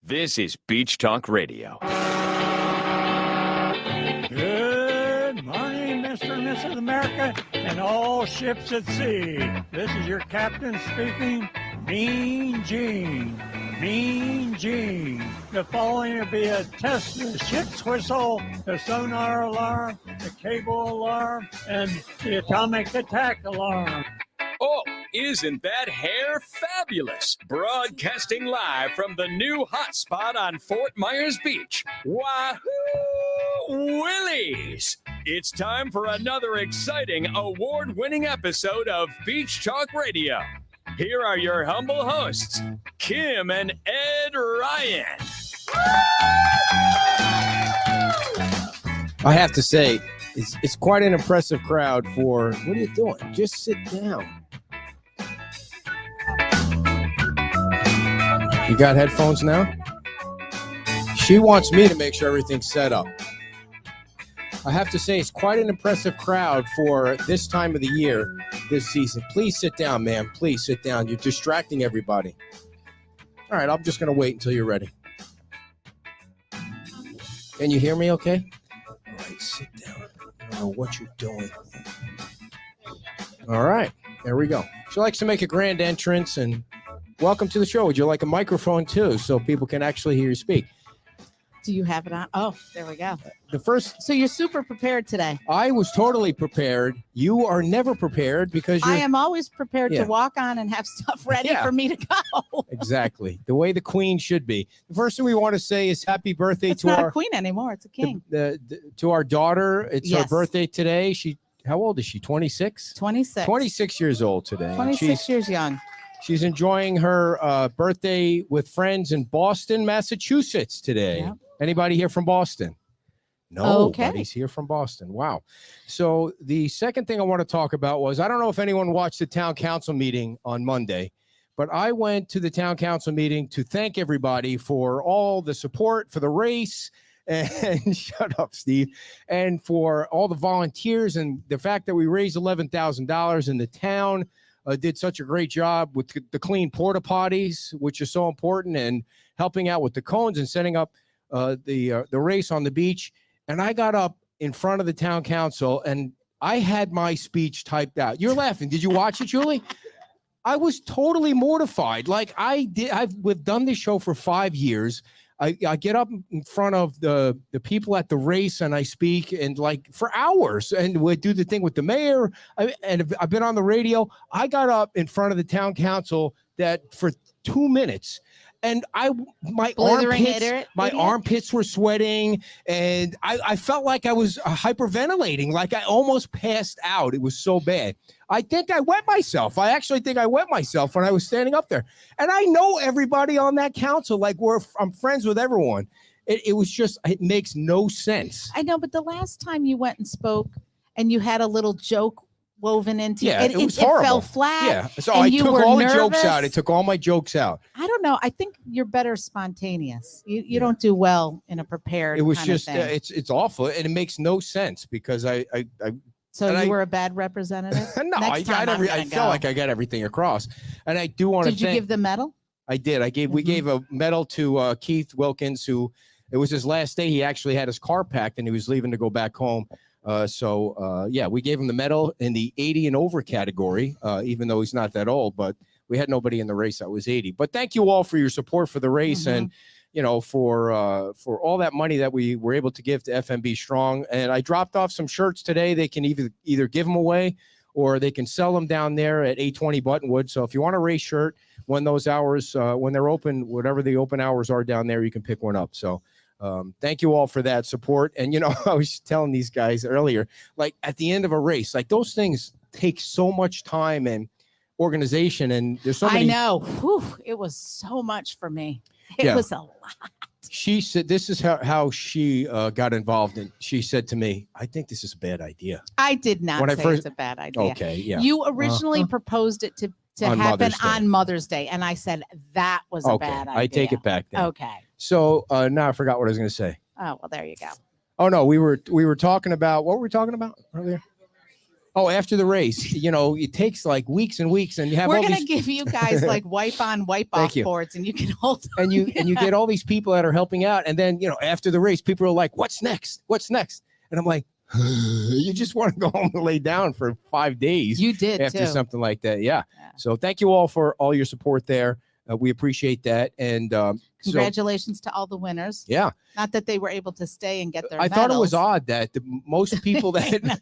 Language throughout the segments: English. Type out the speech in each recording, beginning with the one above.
This is Beach Talk Radio. Good morning, Mr. and Mrs. America, and all ships at sea. This is your captain speaking, Mean Gene. Mean Gene. The following will be a test of the ship's whistle, the sonar alarm, the cable alarm, and the atomic attack alarm. Oh, isn't that hair fabulous? Broadcasting live from the new hotspot on Fort Myers Beach. Wahoo! Willies! It's time for another exciting award-winning episode of Beach Talk Radio. Here are your humble hosts, Kim and Ed Ryan. I have to say, it's quite an impressive crowd for, what are you doing? Just sit down. You got headphones now? She wants me to make sure everything's set up. I have to say, it's quite an impressive crowd for this time of the year, this season. Please sit down, ma'am. Please sit down. You're distracting everybody. All right, I'm just going to wait until you're ready. Can you hear me okay? All right, sit down. I don't know what you're doing. All right, there we go. She likes to make a grand entrance, and welcome to the show. Would you like a microphone, too, so people can actually hear you speak? Do you have it on? Oh, there we go. So you're super prepared today. I was totally prepared. You are never prepared because I am always prepared to walk on and have stuff ready for me to go. Exactly. The way the queen should be. The first thing we want to say is happy birthday it's to not our a queen anymore. It's a king. To our daughter. It's her Yes. birthday today. How old is she? 26? 26. 26 years old today. 26 years young. She's enjoying her birthday with friends in Boston, Massachusetts today. Yep. Anybody here from Boston? Nobody's here from Boston. Wow. So the second thing I want to talk about was, I don't know if anyone watched the town council meeting on Monday, but I went to the town council meeting to thank everybody for all the support for the race and shut up, Steve, and for all the volunteers and the fact that we raised $11,000 in the town. Did such a great job with the clean porta potties, which is so important, and helping out with the cones and setting up the race on the beach. And I got up in front of the town council and I had my speech typed out. You're laughing. Did you watch it, Julie? I was totally mortified. Like we've done this show for 5 years. I get up in front of the people at the race and I speak and like for hours, and we do the thing with the mayor. And I've been on the radio. I got up in front of the town council that for 2 minutes. And my armpits were sweating, and I felt like I was hyperventilating, like I almost passed out. It was so bad. I think I wet myself. I actually think I wet myself when I was standing up there. And I know everybody on that council. Like I'm friends with everyone. It was just, it makes no sense. I know, but the last time you went and spoke and you had a little joke woven into it was horrible. It fell flat. Yeah, so I took all the jokes out. I took all my jokes out. I don't know. I think you're better spontaneous. You don't do well in a prepared. It was kind just of thing. It's awful, and it makes no sense because So you were a bad representative. No, I felt like I got everything across, and I do want to. Did you give the medal? I did. We gave a medal to Keith Wilkins, who it was his last day. He actually had his car packed and he was leaving to go back home. We gave him the medal in the 80 and over category, even though he's not that old, but we had nobody in the race that was 80. But thank you all for your support for the race and, for all that money that we were able to give to FMB Strong. And I dropped off some shirts today. They can either give them away or they can sell them down there at 820 Buttonwood. So if you want a race shirt, when those hours, when they're open, whatever the open hours are down there, you can pick one up. So thank you all for that support. And, I was telling these guys earlier, like at the end of a race, like those things take so much time and organization. And there's so many. I know. Whew, it was so much for me. It was a lot. She said, this is how she got involved. And she said to me, I think this is a bad idea. I did not say it's a bad idea. Okay. Yeah. You originally proposed it to happen on Mother's Day. And I said, that was a bad idea. I take it back then. Okay. So now I forgot what I was going to say. Oh, well, there you go. Oh, no, we were talking about, what were we talking about earlier? Oh, after the race, it takes like weeks and weeks, and you have We're all gonna these. give you guys like wipe on, wipe off boards, and you can hold. And you get all these people that are helping out, and then after the race, people are like, "What's next? What's next?" And I'm like, "You just want to go home and lay down for 5 days." You did after too. something like that, yeah. So thank you all for all your support there. We appreciate that, and congratulations to all the winners. Yeah, not that they were able to stay and get their. I thought it was odd that most people that.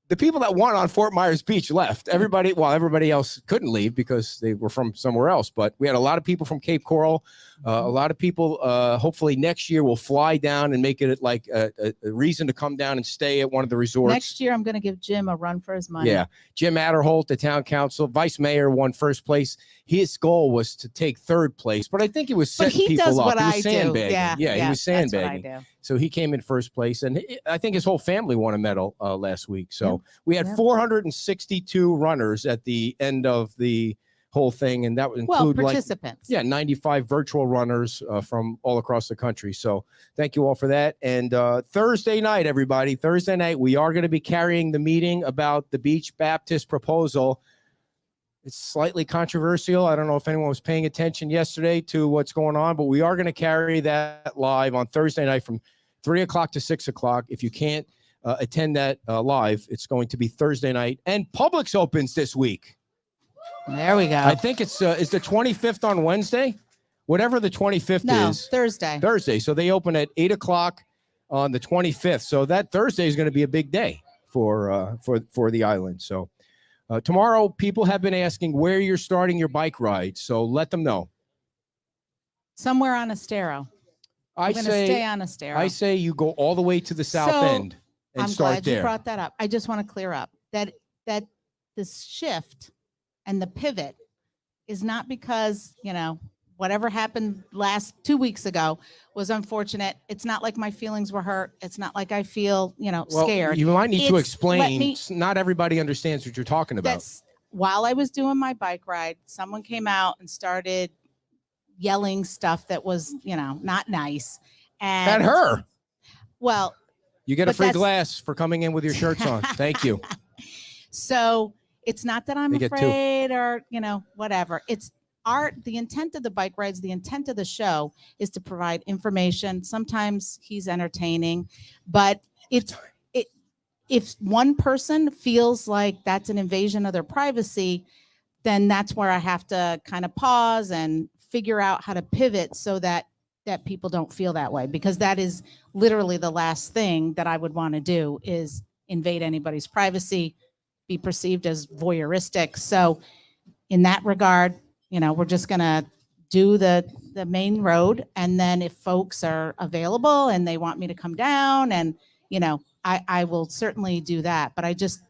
The people that won on Fort Myers Beach left. Everybody else couldn't leave because they were from somewhere else. But we had a lot of people from Cape Coral. A lot of people, hopefully next year, will fly down and make it like a reason to come down and stay at one of the resorts. Next year, I'm going to give Jim a run for his money. Yeah. Jim Adderholt, the town council, vice mayor, won first place. His goal was to take third place, but I think he was setting people up. He was sandbagging. Yeah, he was sandbagging. That's what I do. So he came in first place, and I think his whole family won a medal last week. So we had 462 runners at the end of the whole thing, and that would include participants. 95 virtual runners from all across the country. So thank you all for that. And Thursday night, everybody, Thursday night, we are going to be carrying the meeting about the Beach Baptist proposal. It's slightly controversial. I don't know if anyone was paying attention yesterday to what's going on, but we are going to carry that live on Thursday night from 3 o'clock to 6 o'clock. If you can't attend that live, it's going to be Thursday night. And Publix opens this week. There we go. I think is the 25th on Wednesday? Whatever the 25th is. Thursday. Thursday. So they open at 8 o'clock on the 25th. So that Thursday is going to be a big day for the island. So tomorrow, people have been asking where you're starting your bike ride. So let them know. Somewhere on Estero. I'm going to stay on Estero. I say you go all the way to the south end and start there. I'm glad you brought that up. I just want to clear up that this shift and the pivot is not because, whatever happened 2 weeks ago was unfortunate. It's not like my feelings were hurt. It's not like I feel, scared. You might need to explain. Not everybody understands what you're talking about. While I was doing my bike ride, someone came out and started yelling stuff that was, not nice. And at her. Well, you get a free glass for coming in with your shirts on. Thank you. So it's not that I'm afraid or, whatever. It's the intent of the bike rides, the intent of the show is to provide information. Sometimes he's entertaining, but if one person feels like that's an invasion of their privacy, then that's where I have to kind of pause and figure out how to pivot so that people don't feel that way, because that is literally the last thing that I would want to do is invade anybody's privacy, be perceived as voyeuristic. So in that regard, we're just going to do the main road. And then if folks are available and they want me to come down and, I will certainly do that. But I just,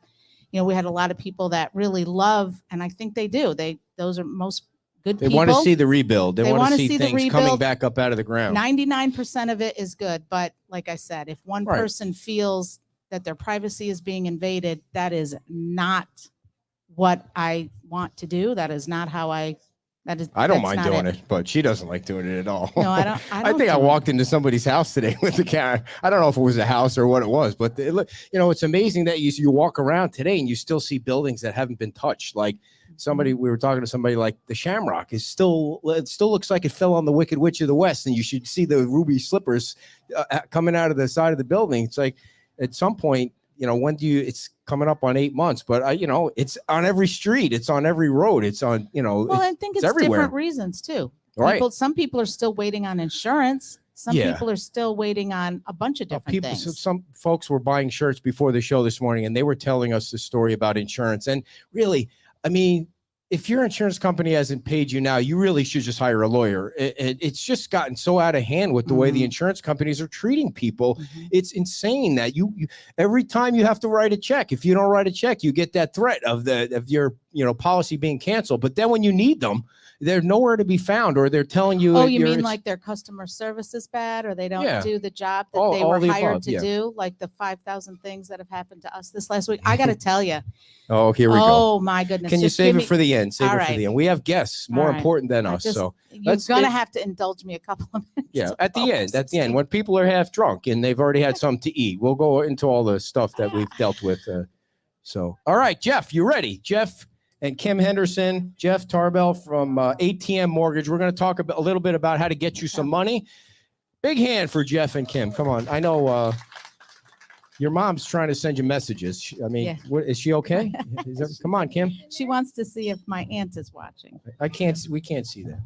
we had a lot of people that really love, and I think they do. Those are most good people. They want to see the rebuild. They want to see things coming back up out of the ground. 99% of it is good. But like I said, if one person feels that their privacy is being invaded, that is not what I want to do. That is not how I don't mind doing it, but she doesn't like doing it at all. No, I don't. I think I walked into somebody's house today with the car. I don't know if it was a house or what it was, but it's amazing that you walk around today and you still see buildings that haven't been touched. Like we were talking to somebody like the Shamrock it still looks like it fell on the Wicked Witch of the West, and you should see the ruby slippers coming out of the side of the building. It's like at some point, it's coming up on 8 months, but it's on every street. It's on every road. It's on, well, I think it's everywhere. Different reasons too. Right. Some people are still waiting on insurance. Some people are still waiting on a bunch of different things. Some folks were buying shirts before the show this morning, and they were telling us the story about insurance. And really, I mean, if your insurance company hasn't paid you now, you really should just hire a lawyer. It's just gotten so out of hand with the way the insurance companies are treating people. It's insane that you every time you have to write a check. If you don't write a check, you get that threat of your policy being canceled. But then when you need them, they're nowhere to be found, or they're telling you. Oh, you mean like their customer service is bad, or they don't do the job that they were hired to do, like the 5,000 things that have happened to us this last week. I got to tell you. Oh, here we go. Oh my goodness! Can you save it for the end? Save it for the end. We have guests more important than us, so you're gonna have to indulge me a couple of minutes. Yeah, at the end, when people are half drunk and they've already had something to eat, we'll go into all the stuff that we've dealt with. So, all right, Jeff, you ready? Jeff and Kim Henderson, Jeff Tarbell from ATM Mortgage. We're going to talk a little bit about how to get you some money. Big hand for Jeff and Kim. Come on. I know your mom's trying to send you messages. I mean, is she okay? Come on, Kim. She wants to see if my aunt is watching. We can't see that.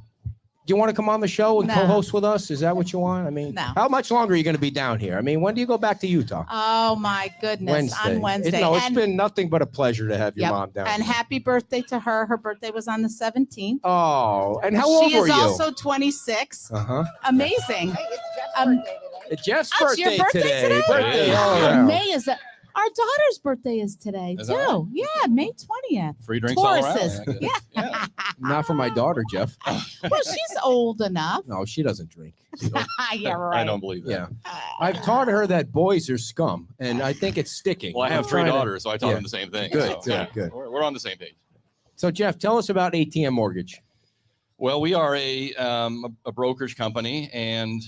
Do you want to come on the show and co-host with us? Is that what you want? I mean, how much longer are you going to be down here? I mean, when do you go back to Utah? Oh my goodness, on Wednesday. It's been nothing but a pleasure to have your mom down. And here. Happy birthday to her. Her birthday was on the 17th. Oh, and how old were you? She is also 26. Amazing. It's Jeff's birthday, your birthday today. May is our daughter's birthday is today too. Right? Yeah, May 20th. Free drinks all around. Yeah. Not for my daughter, Jeff. Well, she's old enough. No, she doesn't drink. Yeah, right. I don't believe that. Yeah. I've taught her that boys are scum, and I think it's sticking. Well, I have 3 daughters, so I taught them the same thing. Good. We're on the same page. So, Jeff, tell us about ATM Mortgage. Well, we are a brokerage company, and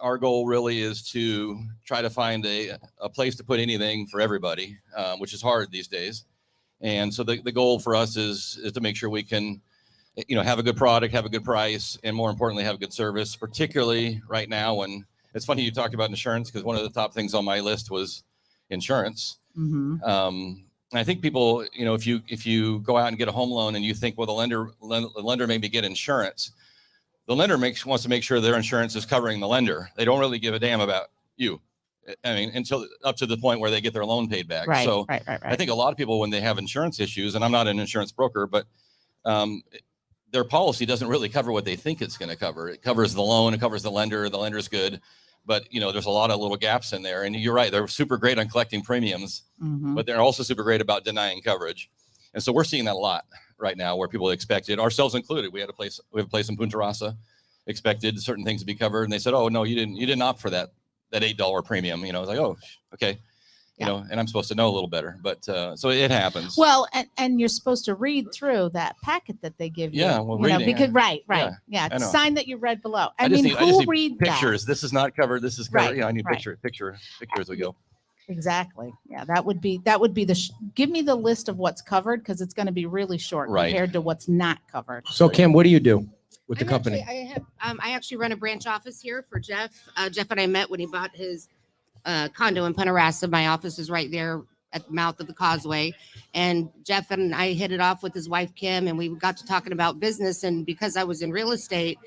our goal really is to try to find a place to put anything for everybody, which is hard these days. And so the goal for us is to make sure we can, have a good product, have a good price, and more importantly, have a good service, particularly right now when it's funny you talked about insurance, because one of the top things on my list was insurance. I think people, if you go out and get a home loan and you think, well, the lender made me get insurance. The lender wants to make sure their insurance is covering the lender. They don't really give a damn about you. I mean, until up to the point where they get their loan paid back. Right, so right. I think a lot of people, when they have insurance issues, and I'm not an insurance broker, but their policy doesn't really cover what they think it's going to cover. It covers the loan, it covers the lender. The lender's good, but there's a lot of little gaps in there. And you're right; they're super great on collecting premiums, but they're also super great about denying coverage. And so we're seeing that a lot right now, where people expected, ourselves included. We have a place in Punta Rasa, expected certain things to be covered, and they said, "Oh no, you didn't opt for that $8 premium." I was like, "Oh, okay," and I'm supposed to know a little better, but so it happens. Well, and you're supposed to read through that packet that they give you. Yeah, well, reading, because right, yeah. Sign that you read below. I just mean, need read pictures? That? This is not covered. This is covered. Right, I need picture as we go. Exactly. Yeah, that would be give me the list of what's covered, because it's going to be really short compared to what's not covered. So, Kim, what do you do with the company? I actually run a branch office here for Jeff. Jeff and I met when he bought his condo in Punta Rasa. My office is right there at the mouth of the causeway. And Jeff and I hit it off with his wife, Kim, and we got to talking about business. And because I was in real estate,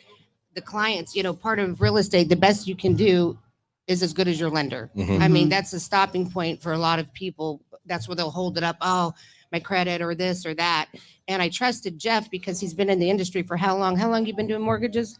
the clients, part of real estate, the best you can do is as good as your lender. I mean, that's a stopping point for a lot of people. That's where they'll hold it up. Oh, my credit or this or that. And I trusted Jeff because he's been in the industry for how long? How long you been doing mortgages?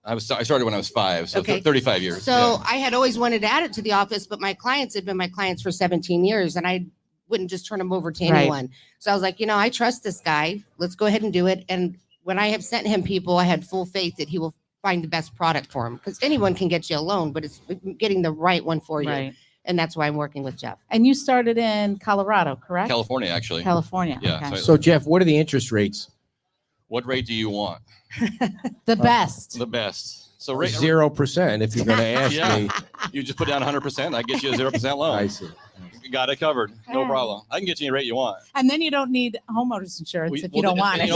I started when I was 5, so 35 years. So I had always wanted to add it to the office, but my clients had been my clients for 17 years, and I wouldn't just turn them over to anyone. So I was like, I trust this guy. Let's go ahead and do it. And when I have sent him people, I had full faith that he will find the best product for him, because anyone can get you a loan, but it's getting the right one for you. Right. And that's why I'm working with Jeff. And you started in Colorado, correct? California, actually. California. Yeah. Okay. So, Jeff, what are the interest rates? What rate do you want? The best. The best. So 0%. If you're going to ask me, you just put down 100%. I get you a 0% loan. I see. You got it covered. No problem. I can get you any rate you want. And then you don't need homeowners insurance if you don't want it.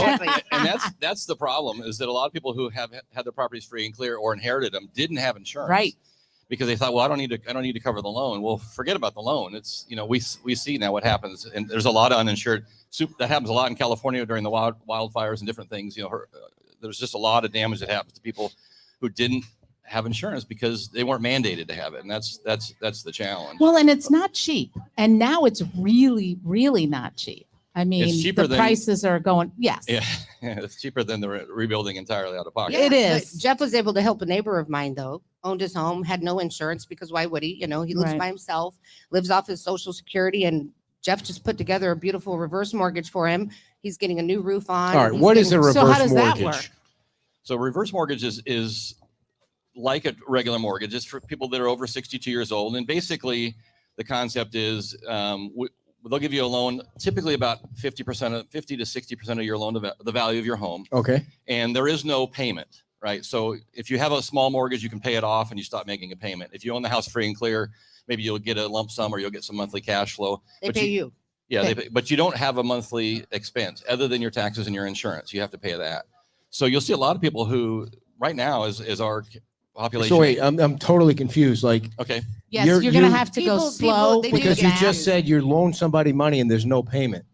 And that's the problem, is that a lot of people who have had their properties free and clear or inherited them didn't have insurance. Right. Because they thought, well, I don't need to cover the loan. Well, forget about the loan. It's, we see now what happens, and there's a lot of uninsured. That happens a lot in California during the wildfires and different things. There's just a lot of damage that happens to people who didn't have insurance because they weren't mandated to have it, and that's the challenge. Well, and it's not cheap, and now it's really, really not cheap. I mean, the prices are going. Yes. Yeah, it's cheaper than the rebuilding entirely out of pocket. It is. Jeff was able to help a neighbor of mine, though. Owned his home, had no insurance, because why would he? He lives by himself, lives off his Social Security, and Jeff just put together a beautiful reverse mortgage for him. He's getting a new roof on. All right, what is a reverse mortgage? So how does that work? So reverse mortgage is like a regular mortgage. It's for people that are over 62 years old. And basically the concept is they'll give you a loan, typically about 50 to 60% of your loan, the value of your home. Okay. And there is no payment, right? So if you have a small mortgage, you can pay it off and you stop making a payment. If you own the house free and clear, maybe you'll get a lump sum or you'll get some monthly cash flow. They pay you. Yeah, but you don't have a monthly expense other than your taxes and your insurance. You have to pay that. So you'll see a lot of people who right now is our population. So wait, I'm totally confused. Like, okay. Yes, you're going to have to go slow they do because get you that. just said you loan somebody money and there's no payment.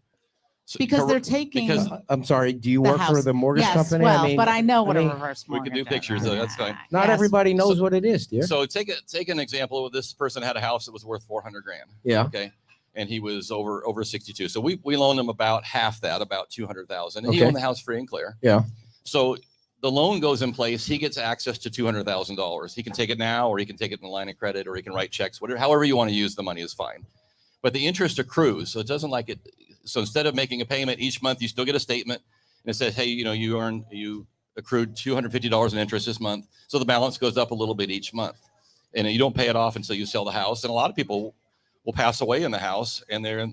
because they're taking because I'm sorry. Do you the work for house. the mortgage Yes, company? well, but I know what I mean, a reverse we mortgage could do is. pictures, though. That's fine. not Yes. everybody knows what it is, dear. So take an example. This person had a house that was worth 400 grand. Yeah. Okay. And he was over 62. So we loaned him about half that, about 200,000. And he Okay. owned the house free and clear. Yeah. So the loan goes in place. He gets access to $200,000. He can take it now, or he can take it in the line of credit, or he can write checks, whatever, however you want to use the money is fine. But the interest accrues. So it doesn't like it. So instead of making a payment each month, you still get a statement and it says, hey, you accrued $250 in interest this month. So the balance goes up a little bit each month, and you don't pay it off until you sell the house. And a lot of people will pass away in the house, and their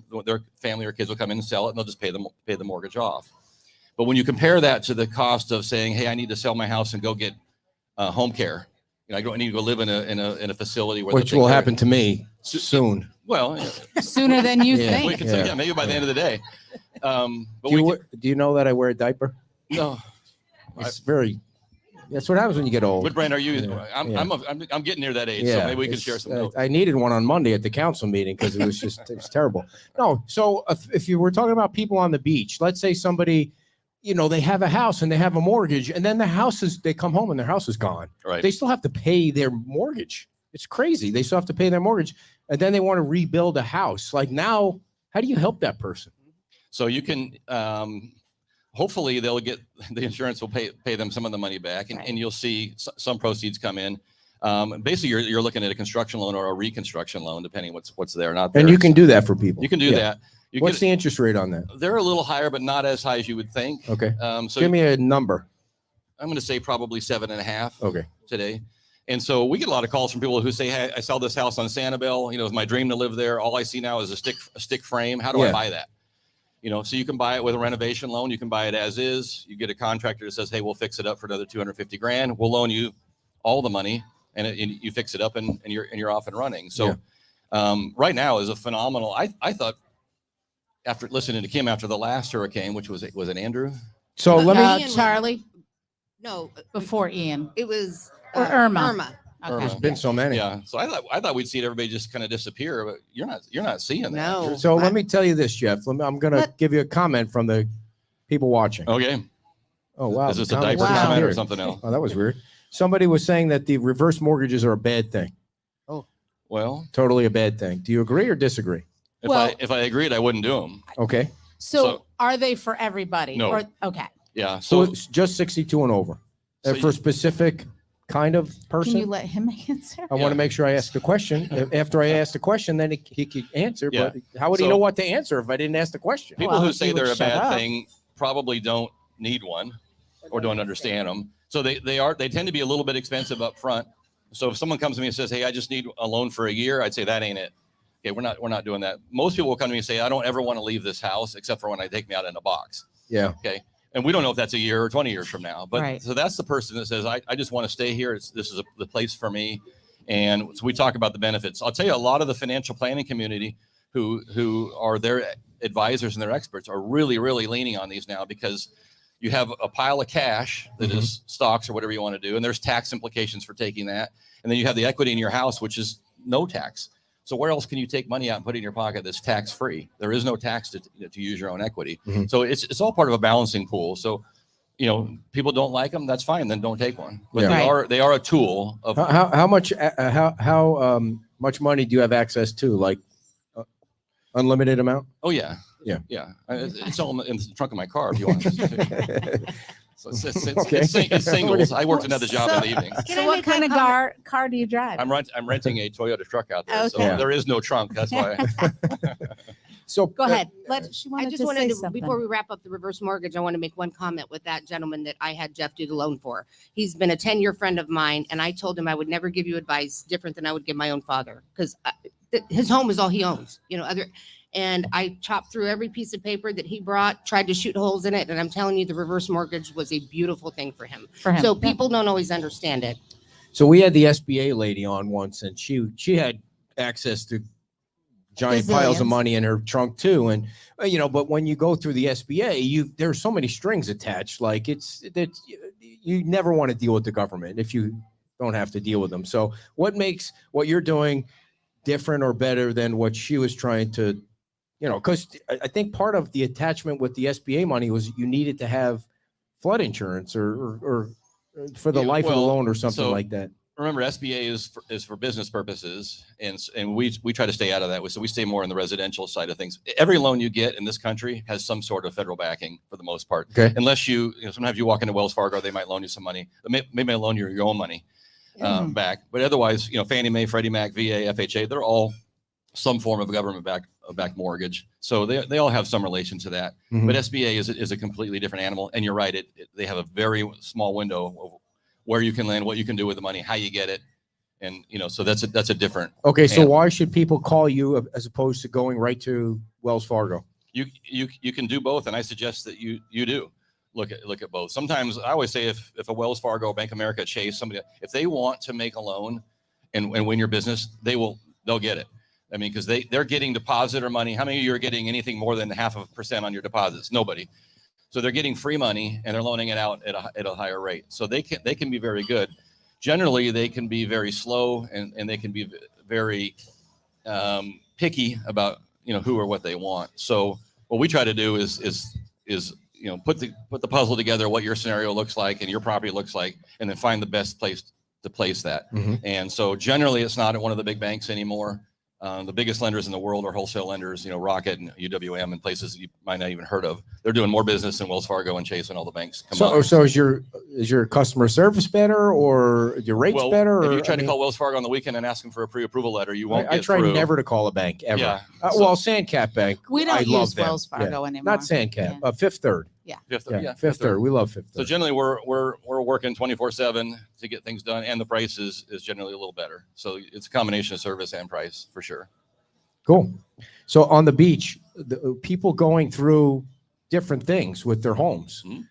family or kids will come in and sell it, and they'll just pay the mortgage off. But when you compare that to the cost of saying, hey, I need to sell my house and go get home care, I don't need to go live in a facility where Which will happen to me soon. Well, Sooner than you Yeah. think. we can say, Yeah. maybe by the end of the day. But Do you know that I wear a diaper? no. It's very. That's what happens when you get old. What brand are you? Yeah. I'm getting near that age, so maybe we can share some notes. I needed one on Monday at the council meeting because it was terrible. No, so if you were talking about people on the beach, let's say somebody, they have a house and they have a mortgage, and then they come home and their house is gone. Right. They still have to pay their mortgage. It's crazy. They still have to pay their mortgage, and then they want to rebuild a house. Like now, how do you help that person? So you can, hopefully they'll get, the insurance will pay them some of the money back, and you'll see some proceeds come in. Basically you're looking at a construction loan or a reconstruction loan, depending what's there or not there. And you can do that for people. You can do that. What's the interest rate on that? They're a little higher, but not as high as you would think. Okay. So Give me a number. I'm going to say probably 7.5 Okay. today. And so we get a lot of calls from people who say, hey, I saw this house on Sanibel. It's my dream to live there. All I see now is a stick frame. How do I buy that? So you can buy it with a renovation loan. You can buy it as is. You get a contractor that says, hey, we'll fix it up for another 250 grand. We'll loan you all the money, and you fix it up, and you're off and running. So right now is a phenomenal. I thought, after listening to Kim after the last hurricane, which was it Andrew? So let me. Charlie, No, before Ian. it was Or Irma. Irma. Okay. There's been so many. Yeah. So I thought we'd see everybody just kind of disappear, but you're not seeing that. No. So let me tell you this, Jeff. I'm going to give you a comment from the people watching. Okay. Oh, wow. Is this the a diaper comments are comment or weird. something else? Oh, that was weird. Somebody was saying that the reverse mortgages are a bad thing. Well, Totally a bad thing. Do you agree or disagree? if I agreed, I wouldn't do them. Okay. So are they for everybody? No. Okay. Yeah. So So it's just 62 and over. So For a specific kind of person? Can you let him answer? I want to make sure I ask the question. After I ask the question, then he could answer. Yeah. But how would he So- know what to answer if I didn't ask the question? people Well, who he say would they're a shut bad up. thing probably don't need one or don't understand them. So they tend to be a little bit expensive up front. So if someone comes to me and says, hey, I just need a loan for a year, I'd say that ain't it. Okay, we're not doing that. Most people will come to me and say, I don't ever want to leave this house except for when I take me out in a box. Yeah. Okay. And we don't know if that's a year or 20 years from now. But Right. so that's the person that says, I just want to stay here. This is the place for me. And so we talk about the benefits. I'll tell you, a lot of the financial planning community who are their advisors and their experts are really, really leaning on these now, because you have a pile of cash that is stocks or whatever you want to do. And there's tax implications for taking that. And then you have the equity in your house, which is no tax. So where else can you take money out and put it in your pocket that's tax free? There is no tax to use your own equity. Mhm. So it's all part of a balancing pool. So, people don't like them, that's fine. Then don't take one. But Yeah. they are a tool of. How much money do you have access to? Like unlimited amount? Oh yeah. Yeah. Yeah. It's all in the trunk of my car if you want. So Okay. it's singles. I worked another job in the evening. Can So I what make kind one of comment? car do you drive? I'm renting a Toyota truck out there, so Okay. there is no trunk. That's why. So Go ahead. She I wanted just to wanted say to, something. before we wrap up the reverse mortgage, I want to make one comment with that gentleman that I had Jeff do the loan for. He's been a 10-year friend of mine, and I told him I would never give you advice different than I would give my own father, because his home is all he owns, and I chopped through every piece of paper that he brought, tried to shoot holes in it, and I'm telling you, the reverse mortgage was a beautiful thing for him. For him. So people don't always understand it. So we had the SBA lady on once, and she had access to giant piles of Gazillions. money in her trunk too. And but when you go through the SBA, there's so many strings attached. Like it's that you never want to deal with the government if you don't have to deal with them. So what makes what you're doing different or better than what she was trying to, because I think part of the attachment with the SBA money was you needed to have flood insurance or for the life of the loan or something like that. Remember, SBA is for business purposes, and we try to stay out of that. So we stay more on the residential side of things. Every loan you get in this country has some sort of federal backing for the most part. Okay. Unless sometimes you walk into Wells Fargo, they might loan you some money. They may loan you your own money back. But otherwise, Fannie Mae, Freddie Mac, VA, FHA, they're all some form of government back mortgage. So they all have some relation to that. Mhm. But SBA is a completely different animal. And you're right, they have a very small window of where you can lend, what you can do with the money, how you get it. And, so that's a different. Okay. So animal. why should people call you as opposed to going right to Wells Fargo? You can do both. And I suggest that you do look at both. Sometimes I always say if a Wells Fargo, Bank of America, Chase, somebody, if they want to make a loan and win your business, they'll get it. I mean, because they're getting depositor money. How many of you are getting anything more than 0.5% on your deposits? Nobody. So they're getting free money and they're loaning it out at a higher rate. So they can be very good. Generally, they can be very slow and they can be very picky about who or what they want. So what we try to do is put the puzzle together, what your scenario looks like and your property looks like, and then find the best place to place that. Mhm. And so generally, it's not at one of the big banks anymore. The biggest lenders in the world are wholesale lenders, Rocket and UWM and places that you might not even heard of. They're doing more business than Wells Fargo and Chase and all the banks combined. So is your customer service better or your rates better? If or, you try to call Wells Fargo on the weekend and ask them for a pre-approval letter, you won't I get try through. never to call a bank ever. Yeah. Well, Sandcap Bank. We don't I love use them. Wells Fargo anymore. Not Sandcap. Fifth Third. Fifth Third. We love Fifth Third. So generally, we're working 24/7 to get things done, and the price is generally a little better. So it's a combination of service and price for sure. Cool. So on the beach, the people going through different things with their homes. Mhm.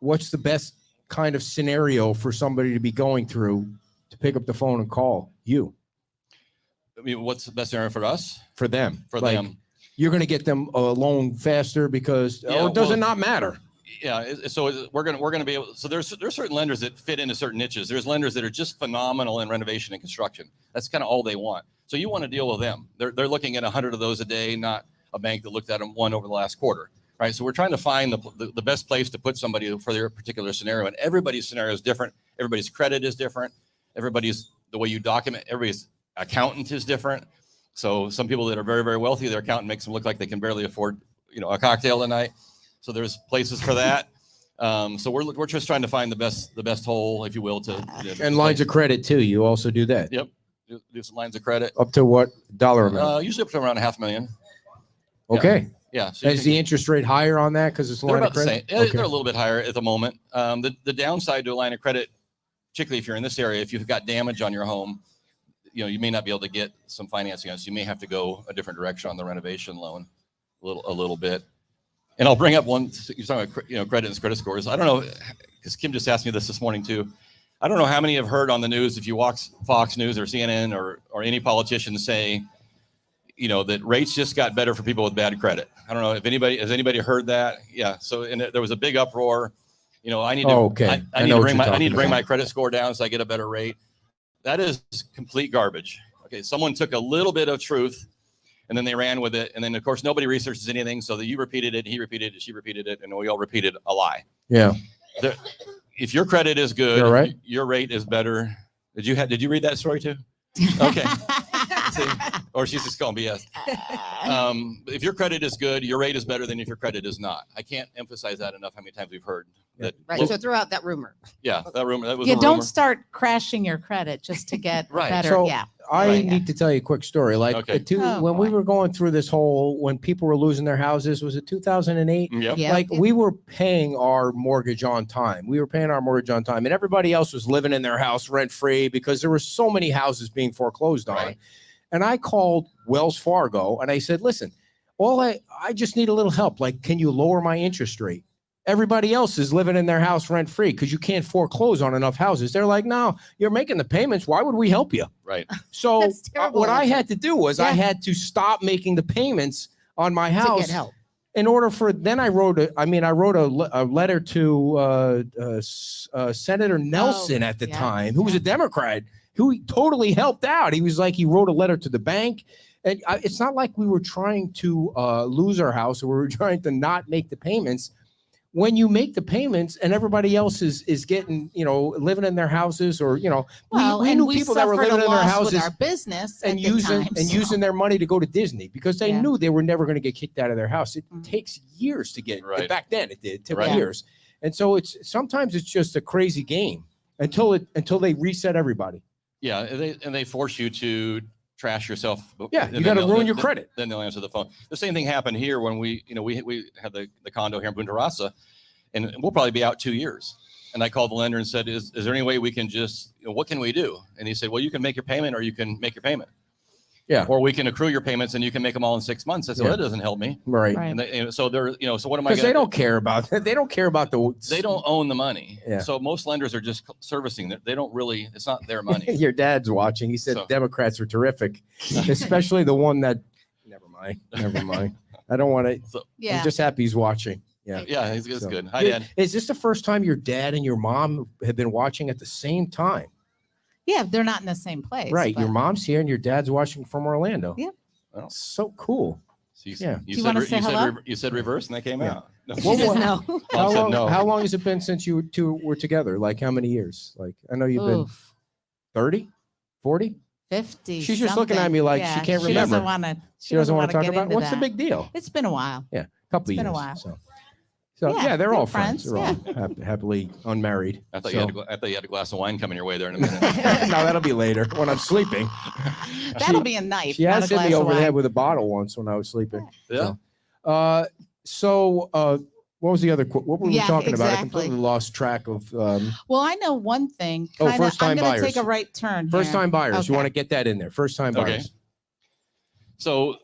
What's the best kind of scenario for somebody to be going through to pick up the phone and call you? I mean, what's the best area for us? For them. For Like, them. You're going to get them a loan faster because it does it not matter? Yeah, so we're gonna be able. So there's certain lenders that fit into certain niches. There's lenders that are just phenomenal in renovation and construction. That's kind of all they want. So you want to deal with them. They're looking at 100 of those a day, not a bank that looked at them one over the last quarter, right? So we're trying to find the best place to put somebody for their particular scenario. And everybody's scenario is different. Everybody's credit is different. Everybody's the way you document. Everybody's accountant is different. So some people that are very, very wealthy, their accountant makes them look like they can barely afford, a cocktail a night. So there's places for that. So we're just trying to find the best hole, if you will, And lines of credit too. You also do that. Yep. Do some lines of credit. Up to what dollar amount? Usually up to around $500,000. Okay. Yeah. So Is the interest rate higher on that because it's a they're line of about the same. credit? Okay. They're a little bit higher at the moment. The downside to a line of credit, particularly if you're in this area, if you've got damage on your home, you may not be able to get some financing on it. So you may have to go a different direction on the renovation loan a little bit. And I'll bring up one, you're talking about, credit and credit scores. I don't know, because Kim just asked me this morning too. I don't know how many have heard on the news, if you watch Fox News or CNN or any politician say, that rates just got better for people with bad credit. I don't know if has anybody heard that? Yeah. So, and there was a big uproar. I need to, I need to bring my credit score down so I get a better rate. That is complete garbage. Okay. Someone took a little bit of truth and then they ran with it. And then of course, nobody researches anything. So that you repeated it, he repeated it, she repeated it, and we all repeated a lie. Yeah. If your credit is good, You're right. Your rate is better. Did you read that story too? Okay. See? Or she's just calling BS. If your credit is good, your rate is better than if your credit is not. I can't emphasize that enough how many times we've heard that. Right. So throw out that rumor. Yeah, that rumor. That was You a don't rumor. start crashing your credit just to get Right. better. So Yeah. I Right. need to tell you a quick story. Like Okay. when we boy. were going through this when people were losing their houses, was it 2008? Yep. Yeah. Like we were paying our mortgage on time. And everybody else was living in their house rent free because there were so many houses being foreclosed on. Right. And I called Wells Fargo and I said, listen, I just need a little help. Like, can you lower my interest rate? everybody else is living in their house rent free because you can't foreclose on enough houses. They're like, no, you're making the payments. Why would we help you? Right. So That's terrible what I answer. had to do was I Yeah. had to stop making the payments on my To house get help. in order for, then I wrote a letter to Senator Nelson at the yeah, time, who was yeah. a Democrat, who totally helped out. He was like, he wrote a letter to the bank. And it's not like we were trying to lose our house or we were trying to not make the payments. When you make the payments and everybody else is getting, living in their houses or, Well, we and knew we people that were suffered living a in their loss houses with our business and at the time, using their money to go to Disney because they Yeah. knew they were never going to get kicked out of their house. It Mhm. takes years to get Right. back then. It took Right. years. And so sometimes it's just a crazy game until they reset everybody. Yeah, they force you to trash yourself. Yeah, and you then got to they'll- ruin your then- credit. Then they'll answer the phone. The same thing happened here when we had the condo here in Punta Rasa, and we'll probably be out 2 years. And I called the lender and said, is there any way we can just, what can we do? And he said, well, you can make your payment or you can make your payment. Yeah. Or we can accrue your payments and you can make them all in 6 months. I said, Yeah. well, that doesn't help me. Right. Right. And so they're, so what am I Because going they don't care about that. They don't care about the. They don't own the money. Yeah. So most lenders are just servicing it. They don't really, it's not their money. Your dad's watching. He said So- Democrats are terrific, especially the one that. Never mind. Never mind. I don't want to. Yeah. I'm just happy he's watching. Yeah. Yeah, it's So- good. Hi, Yeah, Dad. Is this the first time your dad and your mom have been watching at the same time? Yeah, they're not in the same place. Right. but- Your mom's here and your dad's watching from Orlando. Yeah. Well, So cool. so Yeah. You Do you said, wanna re- say you, said hello? you said reverse and that came Yeah. out. No. She What says was- no. Mom said no. How long has it been since you two were together? Like how many years? Like I know you've been Oof, 30, 40? 50. She's just looking at something. me like she can't She doesn't remember. want to. She doesn't want to talk get about into what's the that. big deal? It's been a while. A couple It's of been a years. while. So Yeah, yeah, they're they're all friends. friends, They're all happily unmarried. I thought, So- I thought you had a glass of wine coming your way there in a minute. no, that'll be later when I'm sleeping. That'll be a knife. She not has a hit glass me of over the wine. head with a bottle once when I was sleeping. Yeah. What was the other? What were we Yeah, talking about? I exactly. completely lost track of Well, I know one thing. Oh, Kinda, first-time I'm going to buyers. take a right turn. first here. time buyers. You Okay. want to get that in there. First time Okay. buyers. So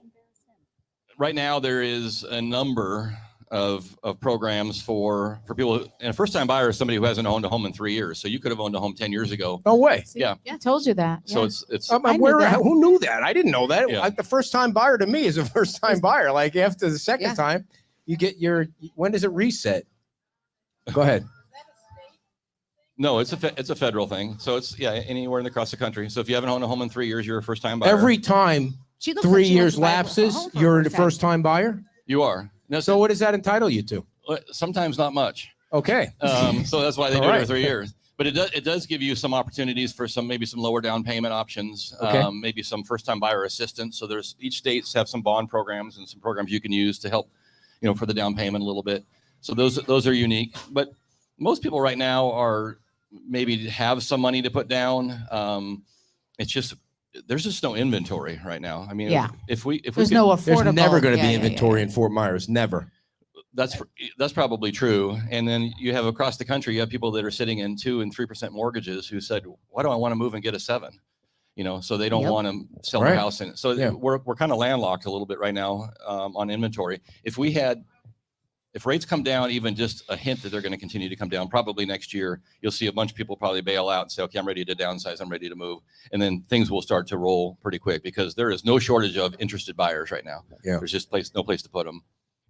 right now there is a number of programs for people. And a first time buyer is somebody who hasn't owned a home in 3 years. So you could have owned a home 10 years ago. No way. See, Yeah. I told you that. So yeah. it's I'm I knew where, that. who knew that? I didn't know that. Yeah. The first time buyer to me is a first time buyer. Like after the second Yeah. time, you get when does it reset? Go ahead. no, it's a federal thing. So it's anywhere across the country. So if you haven't owned a home in 3 years, you're a first time buyer. Every time She looks like 3 she wants years to buy a lapses, home for you're her the first time buyer. you are. No, So what does that entitle you to? sometimes not much. Okay. So that's why they All do it right. every 3 years. But it does give you some opportunities for maybe some lower down payment options, Okay. maybe some first time buyer assistance. So there's each states have some bond programs and some programs you can use to help, for the down payment a little bit. So those are unique. But most people right now are maybe have some money to put down. It's just there's just no inventory right now. I mean, Yeah. if we There's could, no affordable. There's never going to yeah, be yeah, yeah, inventory yeah. in Fort Myers. Never. that's probably true. And then you have across the country, you have people that are sitting in 2% and 3% mortgages who said, why do I want to move and get a 7? So they don't Yep. want to sell Right. their house. And so Yeah. we're kind of landlocked a little bit right now on inventory. If rates come down, even just a hint that they're going to continue to come down, probably next year, you'll see a bunch of people probably bail out and say, okay, I'm ready to downsize. I'm ready to move. And then things will start to roll pretty quick because there is no shortage of interested buyers right now. Yeah. There's just no place to put them.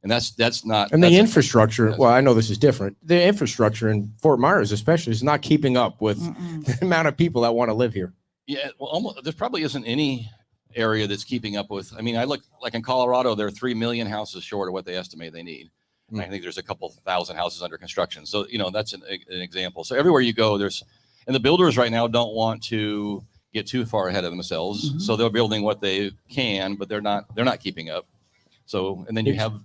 And that's not. And the that's- infrastructure, Yes. well, I know this is different. The infrastructure in Fort Myers, especially, is not keeping up with Mm-mm. the amount of people that want to live here. Yeah, well, there probably isn't any area that's keeping up with. I mean, I look like in Colorado, they're 3 million houses short of what they estimate they need. And I think there's a couple thousand houses under construction. So, that's an example. So everywhere you go, and the builders right now don't want to get too far ahead of themselves. Mhm. So they're building what they can, but they're not keeping up. So, and then you have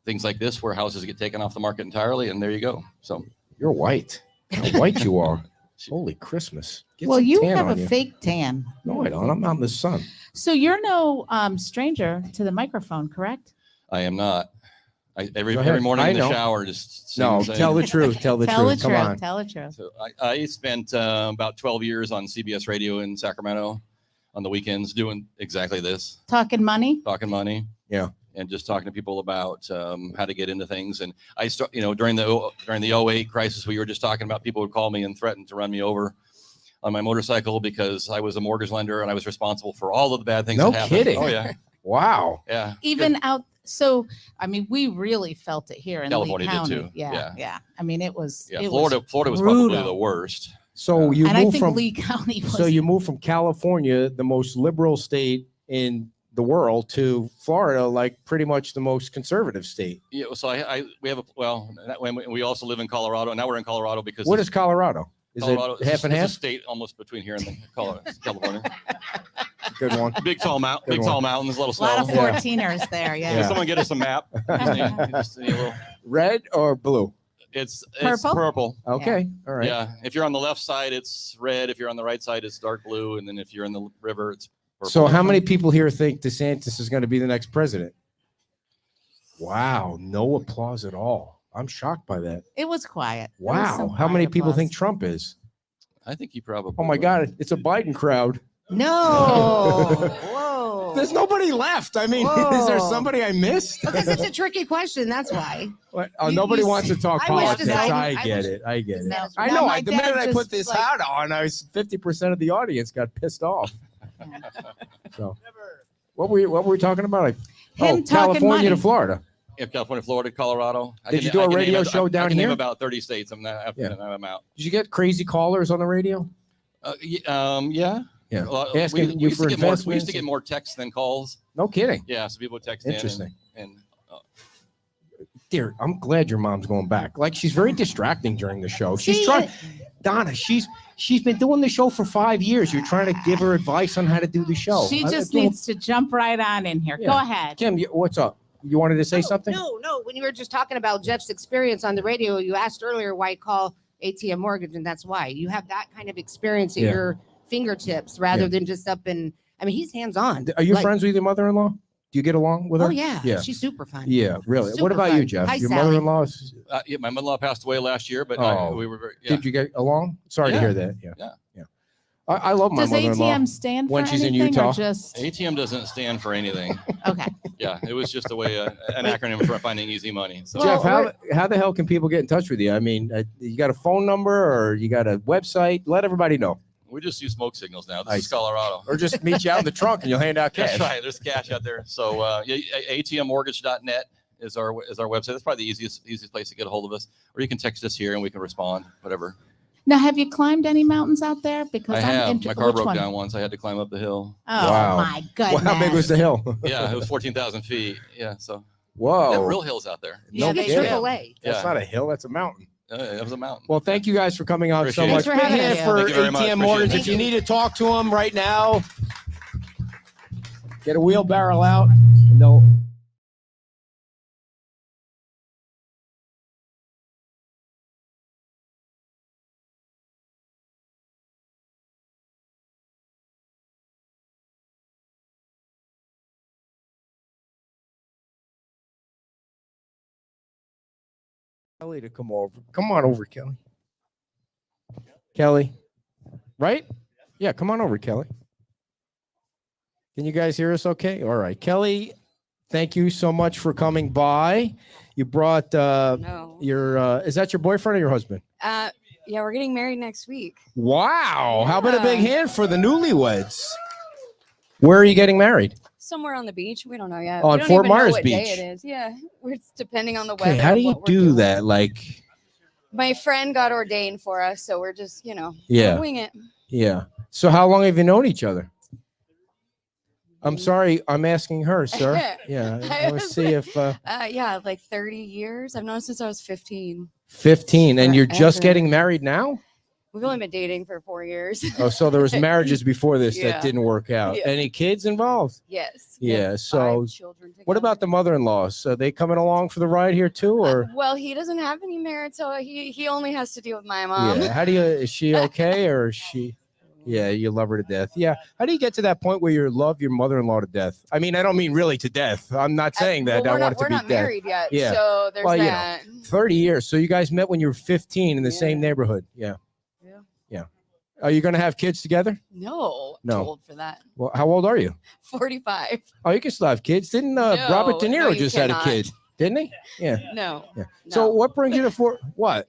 things like this where houses get taken off the market entirely, and there you go. So You're white. How white you are. Holy Christmas. Get Well, some you tan have on a you. fake tan. No, I don't. I'm out in the sun. So you're no stranger to the microphone, correct? I am not. Every Go ahead. morning I in the know. shower, just No, seems the same. tell the truth. Tell the Tell the truth. Come truth. on. Tell the truth. So I spent about 12 years on CBS radio in Sacramento on the weekends doing exactly this, Talking money. talking money. Yeah. and just talking to people about how to get into things. And I start, during the 08 crisis we were just talking about, people would call me and threaten to run me over on my motorcycle because I was a mortgage lender and I was responsible for all of the bad things No that happened. kidding. Oh yeah. Wow. Yeah. Even out. So, I mean, we really felt it here in California Lee did County. too. Yeah. I mean, it was. Yeah. It Florida was brutal. probably the worst. So you And I moved think from Lee County was. so you moved from California, the most liberal state in the world, to Florida, like pretty much the most conservative state. Yeah. So we also live in Colorado. Now we're in Colorado because What is Colorado? Is Colorado, it half and it's half? a state almost between here and California. Good one. Big tall mountains, a little a snow. lot of Yeah. 14ers there. Yeah. Can someone get us a map? Just need a little- Red or blue? It's Purple? purple. Okay. All right. Yeah. If you're on the left side, it's red. If you're on the right side, it's dark blue. And then if you're in the river, it's purple. So how many people here think DeSantis is going to be the next president? Wow. No applause at all. I'm shocked by that. It was quiet. There was Wow. some How many quiet people applause. think Trump is? I think you probably. Oh my God. It's a Biden crowd. No. Whoa. There's nobody left. I mean, is there Whoa. somebody I missed? Because it's a tricky question. That's why. What? Oh, You- nobody you wants to talk I wish politics. DeSantis- I I get wish it. I get it. DeSantis- I Now, know. my The dad minute I put just, this like- hat on, I was 50% of the audience got pissed off. So, what were we talking about? Like, Him talking California to money. Florida. Yeah, California, Florida, Colorado. Did you do a radio show down I can name here? about 30 states. I'm out. Did you get crazy callers on the radio? Yeah. Yeah. Well, Asking you for we used investments to get more texts than calls. No kidding. Yeah, so people would text Interesting. in and Dear, I'm glad your mom's going back. Like, she's very distracting during the show. She's See, trying. Donna, she's been doing the show for 5 years. You're trying to give her advice on how to do the show. She I- just I- needs to jump right on in here. Go Yeah. ahead. Kim, what's up? You wanted to say Oh, something? No. When you were just talking about Jeff's experience on the radio, you asked earlier why call ATM Mortgage, and that's why you have that kind of experience at Yeah. your fingertips rather Yeah. than just up in. I mean, he's hands on. Are you friends with your mother-in-law? Do you get along with her? Oh yeah, Yeah. she's super fun. Yeah, really. Super What about you, fun. Jeff? Hi, Your Sally. mother-in-law? yeah, my mother-in-law passed away last year, but Oh. we were very, yeah. Did you get along? Sorry to Yeah. hear that. Yeah. Yeah. I love my Does mother-in-law. ATM stand for when she's in anything or Utah? just ATM doesn't stand for anything. okay? Yeah, it was just a way, an acronym for finding easy money. So Jeff, Well, how the hell can people get in touch with you? I mean, you got a phone number or you got a website? Let everybody know. we just use smoke signals now. This I is see. Colorado. Or just meet you out in the trunk and you'll hand out cash. That's right. There's cash out there. So atmmortgage.net is our website. That's probably the easiest place to get a hold of us. Or you can text us here and we can respond, whatever. Now, have you climbed any mountains out there? Because I I'm have. inter- My car which broke one? down once. I had to climb up the hill. Oh Wow. my Well, goodness! how big was the hill? Yeah, it was 14,000 feet. Yeah, so there Whoa. are real hills out there. Yeah, No they kidding. AAA. That's Yeah. not a hill, that's a mountain. It was a mountain. Well, thank you guys for coming on so Appreciate much. it. Thanks for Big having hand us. for Thank you very much. ATM Appreciate Mortgage. it. If you need to talk to them right now, get a wheelbarrow out and they'll. Kelly to come over. Come on over, Kelly. Kelly, right? Yeah, come on over, Kelly. Can you guys hear us okay? All right. Kelly, thank you so much for coming by. You brought No. your is that your boyfriend or your husband? Yeah, we're getting married next week. Wow. How about a big Yeah. hand for the newlyweds? Where are you getting married? Somewhere on the beach. We don't know yet. On we don't Fort even know Myers what day Beach. it is. Yeah, it's depending on the Okay, weather. how do of you what we're do doing. that? Like, My friend got ordained for us, so we're just, Yeah. wing it. yeah. So how long have you known each other? I'm sorry, I'm asking her, sir. Yeah, I let's was see if Yeah, like 30 years. I've known since I was 15. 15, and you're just Forever. getting married now? We've only been dating for 4 years. Oh, so there was marriages before this that Yeah. didn't work out. Yeah. Any kids involved? Yes. Yeah, Five so children what about the together. mother-in-laws? Are they coming along for the ride here too, or Well, he doesn't have any merit, so he only has to deal with my mom. yeah? How do you? Is she okay, or is she? Yeah, you love her to death. Yeah. How do you get to that point where you love your mother-in-law to death? I mean, I don't mean really to death. I'm not saying that. Well, I we're want not, it to we're be not death. married yet, Yeah. so there's Well, you know, that. 30 years. So you guys met when you were 15 in the same Yeah. neighborhood. Yeah. Yeah. Yeah. Are you going to have kids together? No, No. too old for that. Well, how old are you? 45. Oh, you can still have kids. Didn't No, Robert De Niro no, you just had a cannot. kid? Didn't he? Yeah. No. Yeah. No. So what brings you to Fort? What?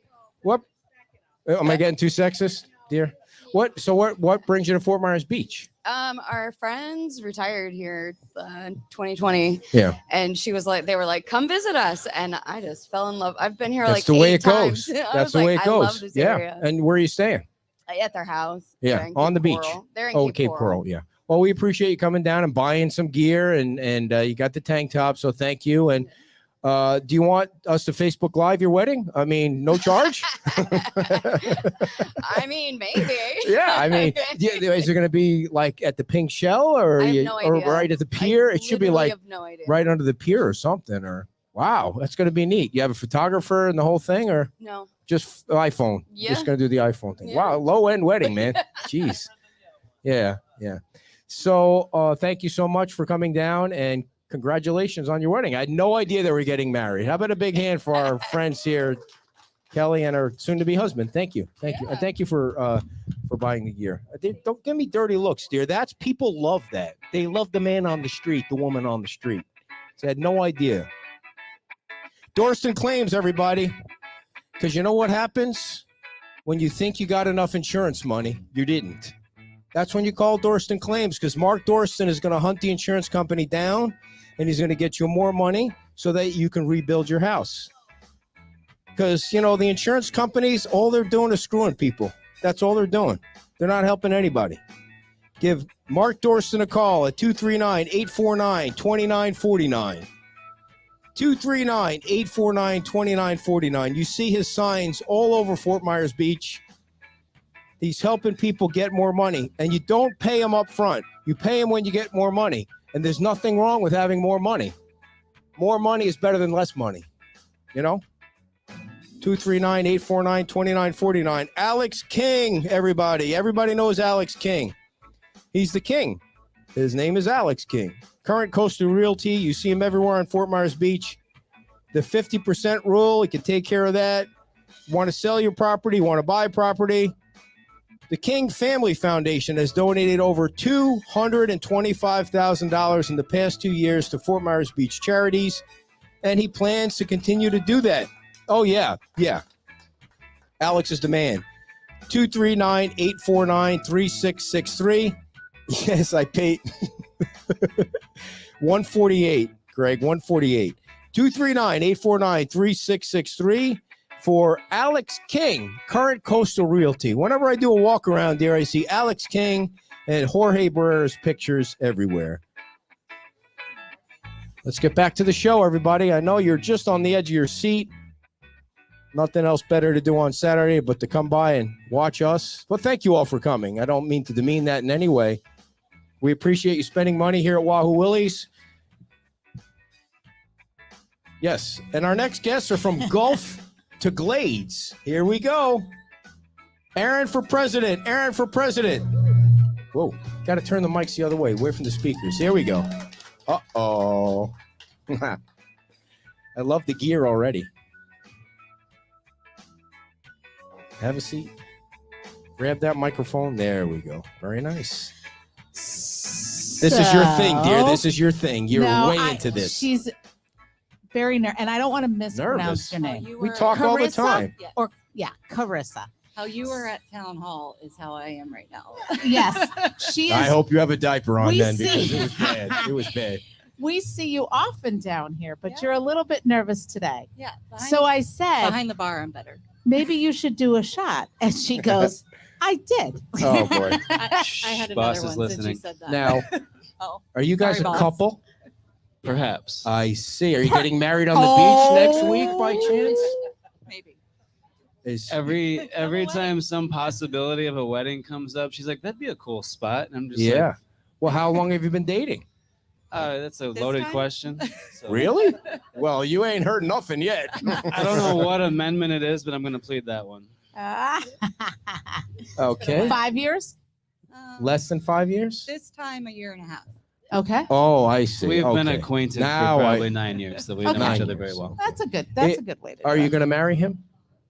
Am I getting too sexist, dear? What brings you to Fort Myers Beach? Our friends retired here 2020. Yeah. And they were like, come visit us. And I just fell in love. I've been here That's like the way 8 it goes. times. I That's was the way like, it I love goes. this Yeah. area. And where are you staying? At their house. Yeah, They're in on Cape the beach. Coral. They're in Oh, Cape Coral. Yeah. Well, we appreciate you coming down and buying some gear, and you got the tank top, so thank you. And do you want us to Facebook Live your wedding? I mean, no charge. I mean, maybe. Yeah, I mean, is it going to be like at the Pink Shell, or I have no or idea. right at the pier? I It should be literally like have no idea. right under the pier or something. Or wow, that's going to be neat. You have a photographer and the whole thing, or No. just iPhone? Yeah. Just going to do the iPhone thing. Yeah. Wow, low end wedding, man. Jeez. Yeah. So thank you so much for coming down, and congratulations on your wedding. I had no idea they were getting married. How about a big hand for our friends here, Kelly and her soon-to-be husband? Thank you, and thank you for buying the gear. Don't give me dirty looks, dear. People love that. They love the man on the street, the woman on the street. So I had no idea. Dorston Claims, everybody, because you know what happens when you think you got enough insurance money, you didn't. That's when you call Dorston Claims, because Mark Dorston is going to hunt the insurance company down, and he's going to get you more money so that you can rebuild your house. Because, the insurance companies, all they're doing is screwing people. That's all they're doing. They're not helping anybody. Give Mark Dorston a call at 239-849-2949. 239-849-2949. You see his signs all over Fort Myers Beach. He's helping people get more money, and you don't pay him up front. You pay him when you get more money, and there's nothing wrong with having more money. More money is better than less money, 239-849-2949. Alex King, everybody. Everybody knows Alex King. He's the king. His name is Alex King. Current Coastal Realty. You see him everywhere on Fort Myers Beach. The 50% rule, he can take care of that. Want to sell your property, want to buy property. The King Family Foundation has donated over $225,000 in the past 2 years to Fort Myers Beach charities, and he plans to continue to do that. Oh, yeah. Alex is the man. 239-849-3663. Yes, I paid 148, Greg, 148. 239-849-3663. For Alex King, Current Coastal Realty. Whenever I do a walk around there, I see Alex King and Jorge Barrera's pictures everywhere. Let's get back to the show, everybody. I know you're just on the edge of your seat. Nothing else better to do on Saturday but to come by and watch us. Well, thank you all for coming. I don't mean to demean that in any way. We appreciate you spending money here at Wahoo Willie's. Yes, and our next guests are from Gulf to Glades. Here we go. Aaron for president. Whoa, got to turn the mics the other way, away from the speakers. Here we go. Uh-oh. I love the gear already. Have a seat. Grab that microphone. There we go. Very nice. This is your thing, dear. This is your thing. You're way into this. She's very nervous, and I don't want to mispronounce your name. You We were- talk all the time. Carissa. How you were at town hall is how I am right now. Yes, she is. I hope you have a diaper on We then, see. because it was bad. It was bad. We see you often down here, but Yeah. you're a little bit nervous today. Yeah. So I said, behind the bar, I'm better. maybe you should do a shot. And she goes, I did. Oh, boy. I had Boss another is one since you listening. said that. Now, Oh, are you guys Sorry, a boss. couple? Perhaps. I see. Are you getting married on the beach next week by chance? maybe. Is Every way. time some possibility of a wedding comes up, she's like, "That'd be a cool spot." And I'm just yeah. like, Well, how long have you been dating? That's a This loaded time? question. So, Really? Well, you ain't heard nothing yet. I don't know what amendment it is, but I'm going to plead that one. Okay. 5 years? Less than 5 years? This time, a year and a half. Okay. Oh, I see. We've been Okay. acquainted Now for I- probably 9 years, so we know Okay. each 9 other very years. well. That's a good way to Are do you it. going to marry him?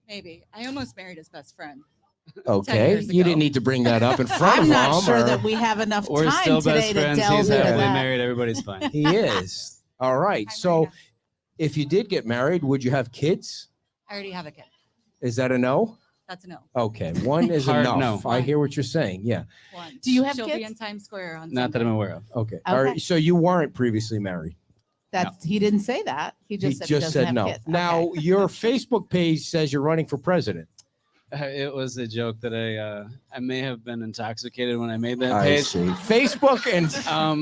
Maybe. I almost married his best friend. Okay, years you ago. didn't need to bring that up in front I'm of not him. sure or- that we have enough We're time still today best to friends. delve He's into happily that. married. Everybody's fine. He is. All right. So, if you did get married, would you have kids? I already have a kid. Is that a no? That's a no. Okay, one is Hard enough. no. I hear what you're saying. Yeah. One. Do you have She'll kids? be in Times Square on Not that I'm Sunday. aware of. Okay. All right. So you weren't previously married. He didn't say that. He just said he doesn't have no. kids. Now Okay. your Facebook page says you're running for president. It was a joke that I may have been intoxicated when I made that I page. see. Facebook and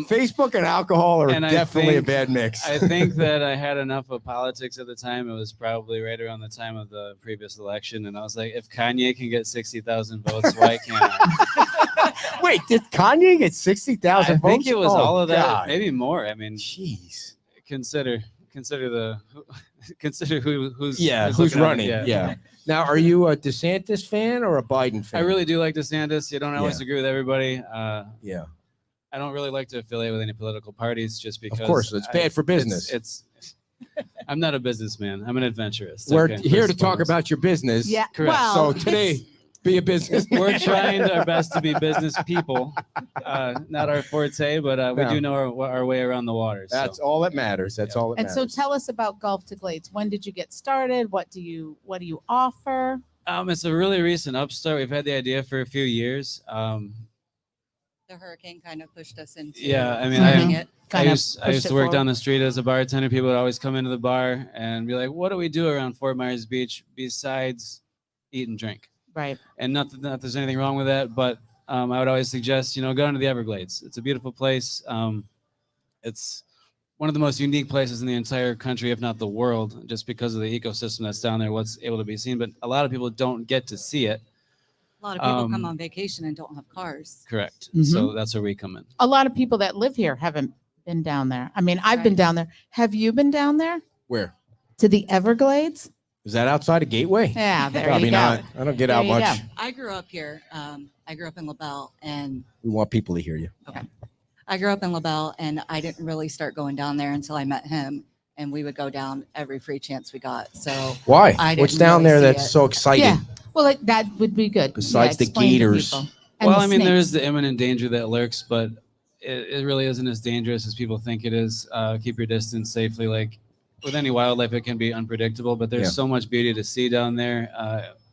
Facebook and alcohol are and I definitely a think- bad mix. I think that I had enough of politics at the time. It was probably right around the time of the previous election, and I was like, if Kanye can get 60,000 votes, why can't I? Wait, did Kanye get 60,000 I votes? think it was Oh, all of that, God. maybe more. I mean, Jeez. consider who's Who's looking at it. running? Yeah. Now, are you a DeSantis fan or a Biden fan? I really do like DeSantis. You don't always Yeah. agree with everybody. Yeah. I don't really like to affiliate with any political parties just because. Of course, it's bad for business. It's I'm not a businessman. I'm an adventurist. We're okay, here to first talk and foremost. about your business. Yeah. Correct. Well, So it's- today, be a business. We're trying our best to be business people. Not our forte, but we No. do know our way around the water. So. That's all that matters. That's all that And so matters. tell us about Golf to Glades. When did you get started? What do you offer? It's a really recent upstart. We've had the idea for a few years. The hurricane kind of pushed us into Yeah, I mean, doing I- it. I Kind of used pushed to it work forward? down the street as a bartender. People would always come into the bar and be like, "What do we do around Fort Myers Beach besides eat and drink?" Right. And not that there's anything wrong with that, but I would always suggest, go into the Everglades. It's a beautiful place. It's one of the most unique places in the entire country, if not the world, just because of the ecosystem that's down there, what's able to be seen. But a lot of people don't get to see it. A lot of people come Um, on vacation and don't have cars. Correct. Mhm. So that's where we come in. A lot of people that live here haven't been down there. I mean, I've been Right. down there. Have you been down there Where? to the Everglades? Is that outside of Gateway? Yeah, there Probably you go. not. I don't get There out you much. go. I grew up here. I grew up in LaBelle, and We want people to hear you. I grew up in LaBelle, and I didn't really start going down there until I met him. And we would go down every free chance we got. So Why? I What's didn't down really there see that's it. so exciting? Yeah. Well, that would be good. Besides the explain to gators. people. And Well, the I mean, there's snakes. the imminent danger that lurks, but it really isn't as dangerous as people think it is. Keep your distance safely. Like with any wildlife, it can be unpredictable, but there's Yeah. so much beauty to see down there.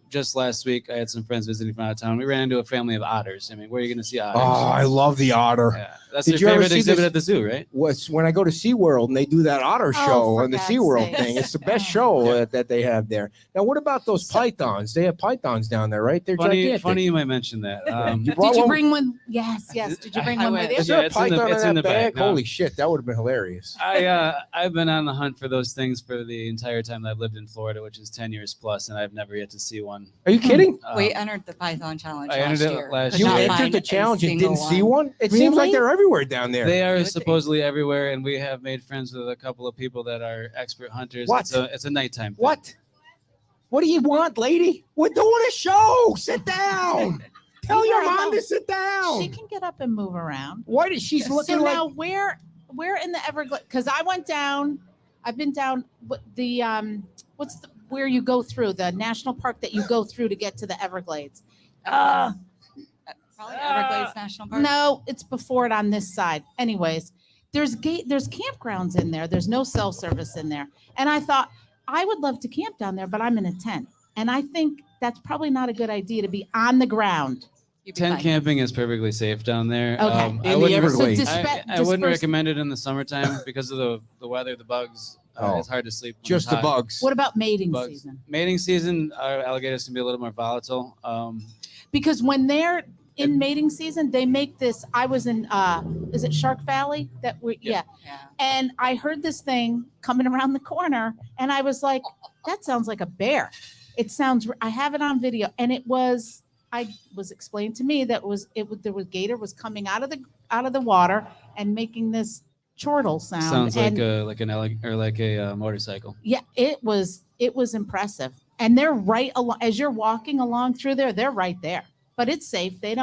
Just last week, I had some friends visiting from out of town. We ran into a family of otters. I mean, where are you going to see otters? Oh, I love the otter. Yeah. That's Did your you ever favorite see exhibit this- at the zoo, right? What's when I go to SeaWorld and they do that otter show for on the God's SeaWorld sakes. thing. It's the best Oh. show Yeah. that they have there. Now, what about those pythons? They have pythons down there, right? They're gigantic. Funny you might mention that. You brought Did you one? bring one? Yes, yes. Did you bring I one went. with you? Is there Yeah, a it's in the- python it's in in that the bag, bag? no. Holy shit, that would have been hilarious. I've been on the hunt for those things for the entire time that I've lived in Florida, which is 10 years plus, and I've never yet to see one. Are you kidding? we Um, entered the Python Challenge I last entered it year. last Could You year. not entered find the a challenge and single didn't see one? It seems Really? like they're everywhere down there. They are Good day. supposedly everywhere, and we have made friends with a couple of people that are expert hunters. What? It's a nighttime thing. What? What do you want, lady? We're doing a show. Sit down. Tell Leave your her mom alone. to sit down. She can get up and move around. What is she's looking so like? now where in the Everglades? Because I went down. I've been down the where you go through the national park that you go through to get to the Everglades. Probably Everglades National Park. No, it's before it on this side. Anyways, there's campgrounds in there. There's no cell service in there. And I thought I would love to camp down there, but I'm in a tent. And I think that's probably not a good idea to be on the ground. You'd be Tent fine. camping is perfectly safe down there. Okay. I In the wouldn't, Everglades. So I wouldn't disperse- recommend it in the summertime because of the weather, the bugs. Oh. It's hard to sleep. when Just it's the hot. bugs. What about mating Bugs. season? Mating season, alligators can be a little more volatile. Because when they're in mating season, they make this. I was in is it Shark Valley that we yeah. Yeah. And I heard this thing coming around the corner and I was like, that sounds like a bear. It sounds I have it on video and it was explained to me that there was gator was coming out of the water and making this chortle sound. Sounds and like a motorcycle. yeah, it was impressive. And they're right along as you're walking along through there, they're right there. But it's safe. They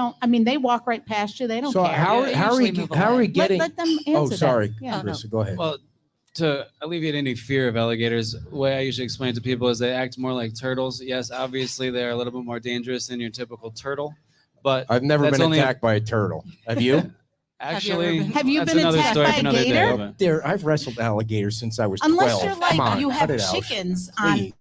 walk right past you. They don't So care. how They are we usually move how are we away. getting? Let them answer Oh, that. sorry, Yeah. Marissa, go ahead. Well, to alleviate any fear of alligators, the way I usually explain it to people is they act more like turtles. Yes, obviously they're a little bit more dangerous than your typical turtle, but I've never that's been only attacked by a turtle. Have you? Actually, Have you that's been another attacked story by for a another day, gator? but- There, I've wrestled alligators since I was Unless 12. you're Come like on, you cut have it out. chickens on Please.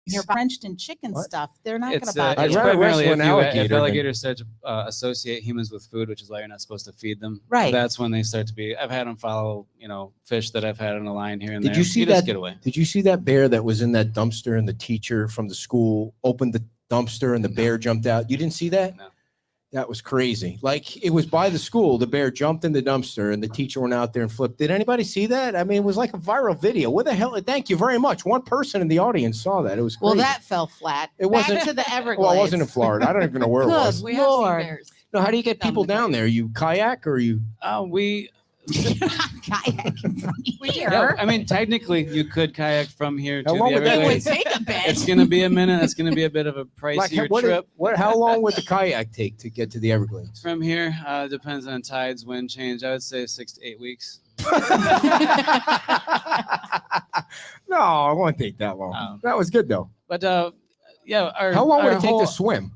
your Frenched in chicken What? stuff, they're not going It's, to bother I'd it's you. rather primarily wrestle an if alligator than- alligators start to associate humans with food, which is why you're not supposed to feed them. Right. That's when they start to be. I've had them follow, fish that I've had on the line here and Did there. you see just that? get away. Did you see that bear that was in that dumpster and the teacher from the school opened the dumpster and the bear jumped out? You didn't see that? No. That was crazy. Like it was by the school. The bear jumped in the dumpster and the teacher went out there and flipped. Did anybody see that? I mean, it was like a viral video. What the hell? Thank you very much. One person in the audience saw that. It was crazy. Well, that fell flat. It wasn't- Back to the Everglades. Well, it wasn't in Florida. I don't even know where it Good was. We have Lord. seen bears. No, how do you get people down there? You kayak or you? We Kayaking from We do. here. Yeah, I mean, technically, you could kayak from here to How the long would that It would Everglades. take a bit. It's going to be a minute. It's going to be a bit of a Like, pricier what, trip. how long would the kayak take to get to the Everglades? From here, depends on tides, wind change. I would say 6 to 8 weeks. No, I won't take that long. That was good though. But yeah, How long would it take to swim?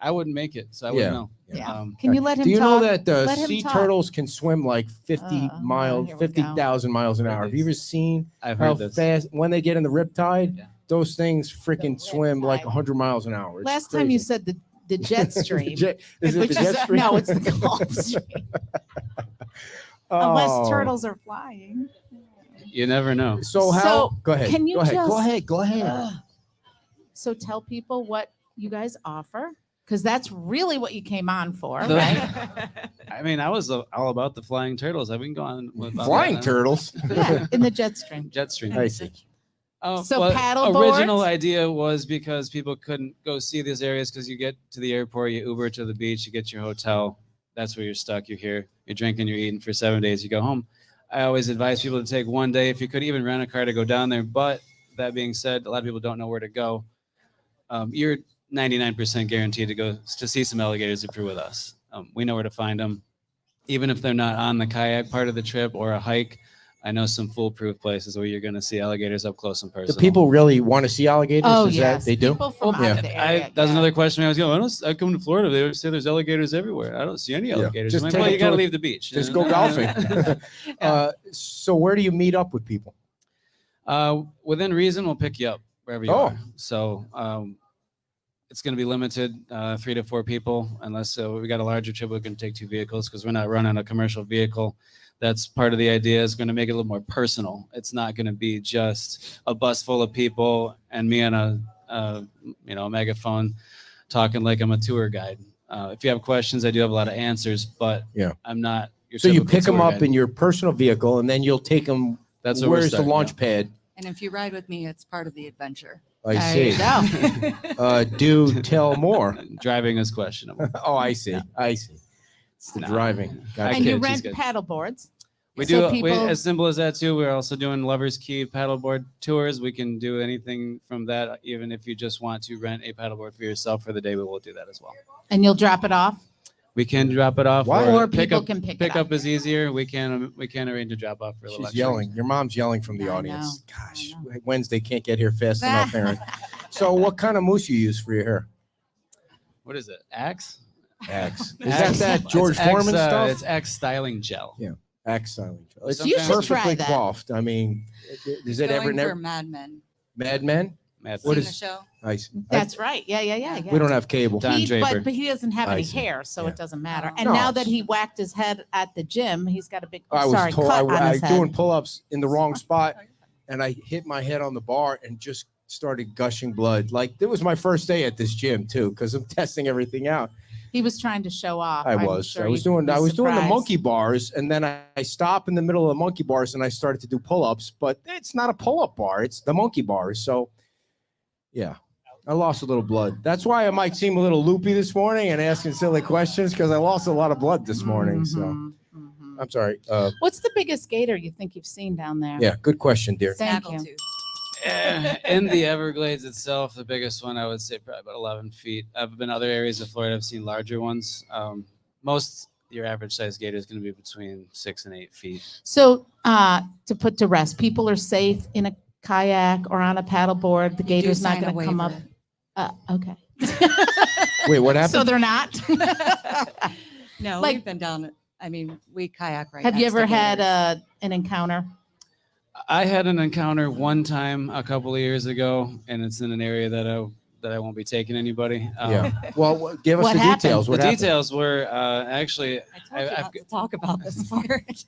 I wouldn't make it, so I wouldn't know. Yeah. Can you let him Do you talk? know that Let him sea talk. turtles can swim like 50 miles, here we go. 50,000 miles an hour? Have you ever seen I've how heard this. fast when they get in the riptide? Yeah. Those things freaking swim like riptide. 100 miles an hour. It's Last time you crazy. said the jet stream. Is it the which jet stream? No, it's the Gulf Stream. Oh. Unless turtles are flying. You never know. So how? So, go ahead. can you go ahead. Go just- ahead. Go ahead. Ugh. So tell people what you guys offer, because that's really what you came on for, The- right? I mean, I was all about the flying turtles. I've been going with Flying turtles. Yeah, in the jet stream. jet stream. I see. So paddle original boards? idea was because people couldn't go see these areas because you get to the airport, you Uber to the beach, you get your hotel. That's where you're stuck. You're here. You're drinking. You're eating for 7 days. You go home. I always advise people to take one day if you could even rent a car to go down there. But that being said, a lot of people don't know where to go. You're 99% guaranteed to go to see some alligators if you're with us. We know where to find them, even if they're not on the kayak part of the trip or a hike. I know some foolproof places where you're going to see alligators up close and Do personal. people really want to see alligators? Oh, Is yes. that they do? People from Yeah. out of the area. That's yeah. another question I was going. I come to Florida. They say there's alligators everywhere. I don't see any alligators. Just I'm like, take well, them you got to to- leave the beach. Just go golfing. So where do you meet up with people? Within reason, we'll pick you up wherever you Oh. are. So it's going to be limited, 3 to 4 people, unless we got a larger trip. We can take 2 vehicles because we're not running a commercial vehicle. That's part of the idea, is going to make it a little more personal. It's not going to be just a bus full of people and me on a megaphone talking like I'm a tour guide. If you have questions, I do have a lot of answers, but Yeah. I'm not your So you typical pick them tour up guide. in your personal vehicle, and then you'll take them. That's where we're Where's the starting, launch yeah. pad? And if you ride with me, it's part of the adventure. I There see. you go. Do tell more. Driving is questionable. Oh, I see. I see. It's the No. driving. Gotcha. And you kid, she's rent good. paddle boards. We So do people- as simple as that too. We're also doing Lovers Key paddleboard tours. We can do anything from that. Even if you just want to rent a paddleboard for yourself for the day, we will do that as well. And you'll drop it off. We can drop it off. Why? Or pick people up. can pick it Pick up. up is easier. We can arrange a drop off for a little. She's extra. yelling. Your mom's yelling from the I know. audience. Gosh, Wednesday can't get here fast enough, Aaron. So what kind of mousse you use for your hair? What is it? Axe. Axe. Is Axe. that George It's Foreman Axe, stuff? It's Axe styling gel. Yeah. Axe styling. It's You should try perfectly that. coiffed. I mean, is it ever Going never for Mad Men. Mad Men? Mad What Seen Men. is- the show? Nice. That's right. Yeah, yeah, yeah. yeah. We don't have cable. Don Draper. But he doesn't have I any see. hair, so Yeah. it doesn't matter. Oh. And No, now that it's- he whacked his head at the gym, he's got a big I was sorry told cut I on was his head. doing pull-ups in the wrong spot, and I hit my head on the bar and just started gushing blood. Like it was my first day at this gym too, because I'm testing everything out. He was trying to show off. I I'm was sure doing you'd be the surprised. monkey bars, and then I stop in the middle of the monkey bars and I started to do pull-ups, but it's not a pull-up bar, it's the monkey bars. So yeah, I lost a little blood. That's why I might seem a little loopy this morning and asking silly questions, because I lost a lot of blood this morning. So Mhm, mhm. I'm sorry. What's the biggest gator you think you've seen down there? Yeah, good question, dear. Thank you. Snaggletooth. In the Everglades itself, the biggest one I would say probably about 11 feet. I've been other areas of Florida. I've seen larger ones. Most your average size gator is going to be between 6 and 8 feet. So to put to rest, people are safe in a kayak or on a paddleboard. The gator's not going to come up. Okay. Wait, what happened? So they're not. No, Like- we've been down. I mean, we kayak right. Have you next to ever had gators. an encounter? I had an encounter one time a couple of years ago, and it's in an area that I won't be taking anybody. Yeah. Well, give us What the happened? details. The What happened? details were actually I told you not to talk about this part.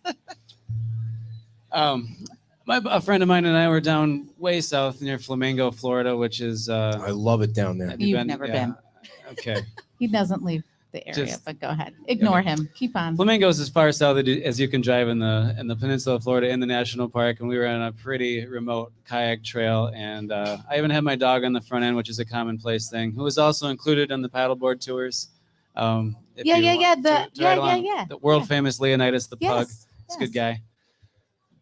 a friend of mine and I were down way south near Flamingo, Florida, which is I love it down there. have you You've never been. Okay. He doesn't leave the area, Just- but go ahead. Ignore him. Keep on. Flamingo is as far south as you can drive in the peninsula of Florida in the national park, and we were on a pretty remote kayak trail. And I even had my dog on the front end, which is a commonplace thing, who was also included on the paddleboard tours. If Yeah, you yeah, want yeah, to ride along. yeah. The world famous Leonidas the pug. Yes. He's a good guy.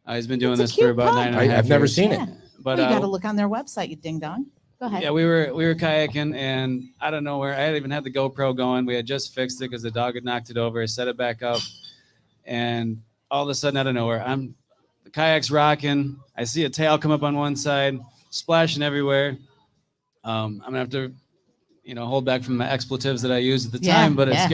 He's been doing It's a this for cute about pug. 9.5 I've never years. seen it. Yeah. But Well, you got to look on their website, you ding dong. Go ahead. yeah, we were kayaking, and out of nowhere, I hadn't even had the GoPro going. We had just fixed it because the dog had knocked it over. I set it back up, and all of a sudden, out of nowhere, the kayak's rocking. I see a tail come up on one side, splashing everywhere. I'm gonna have to, hold back from the expletives that I used at the Yeah, time, but yeah.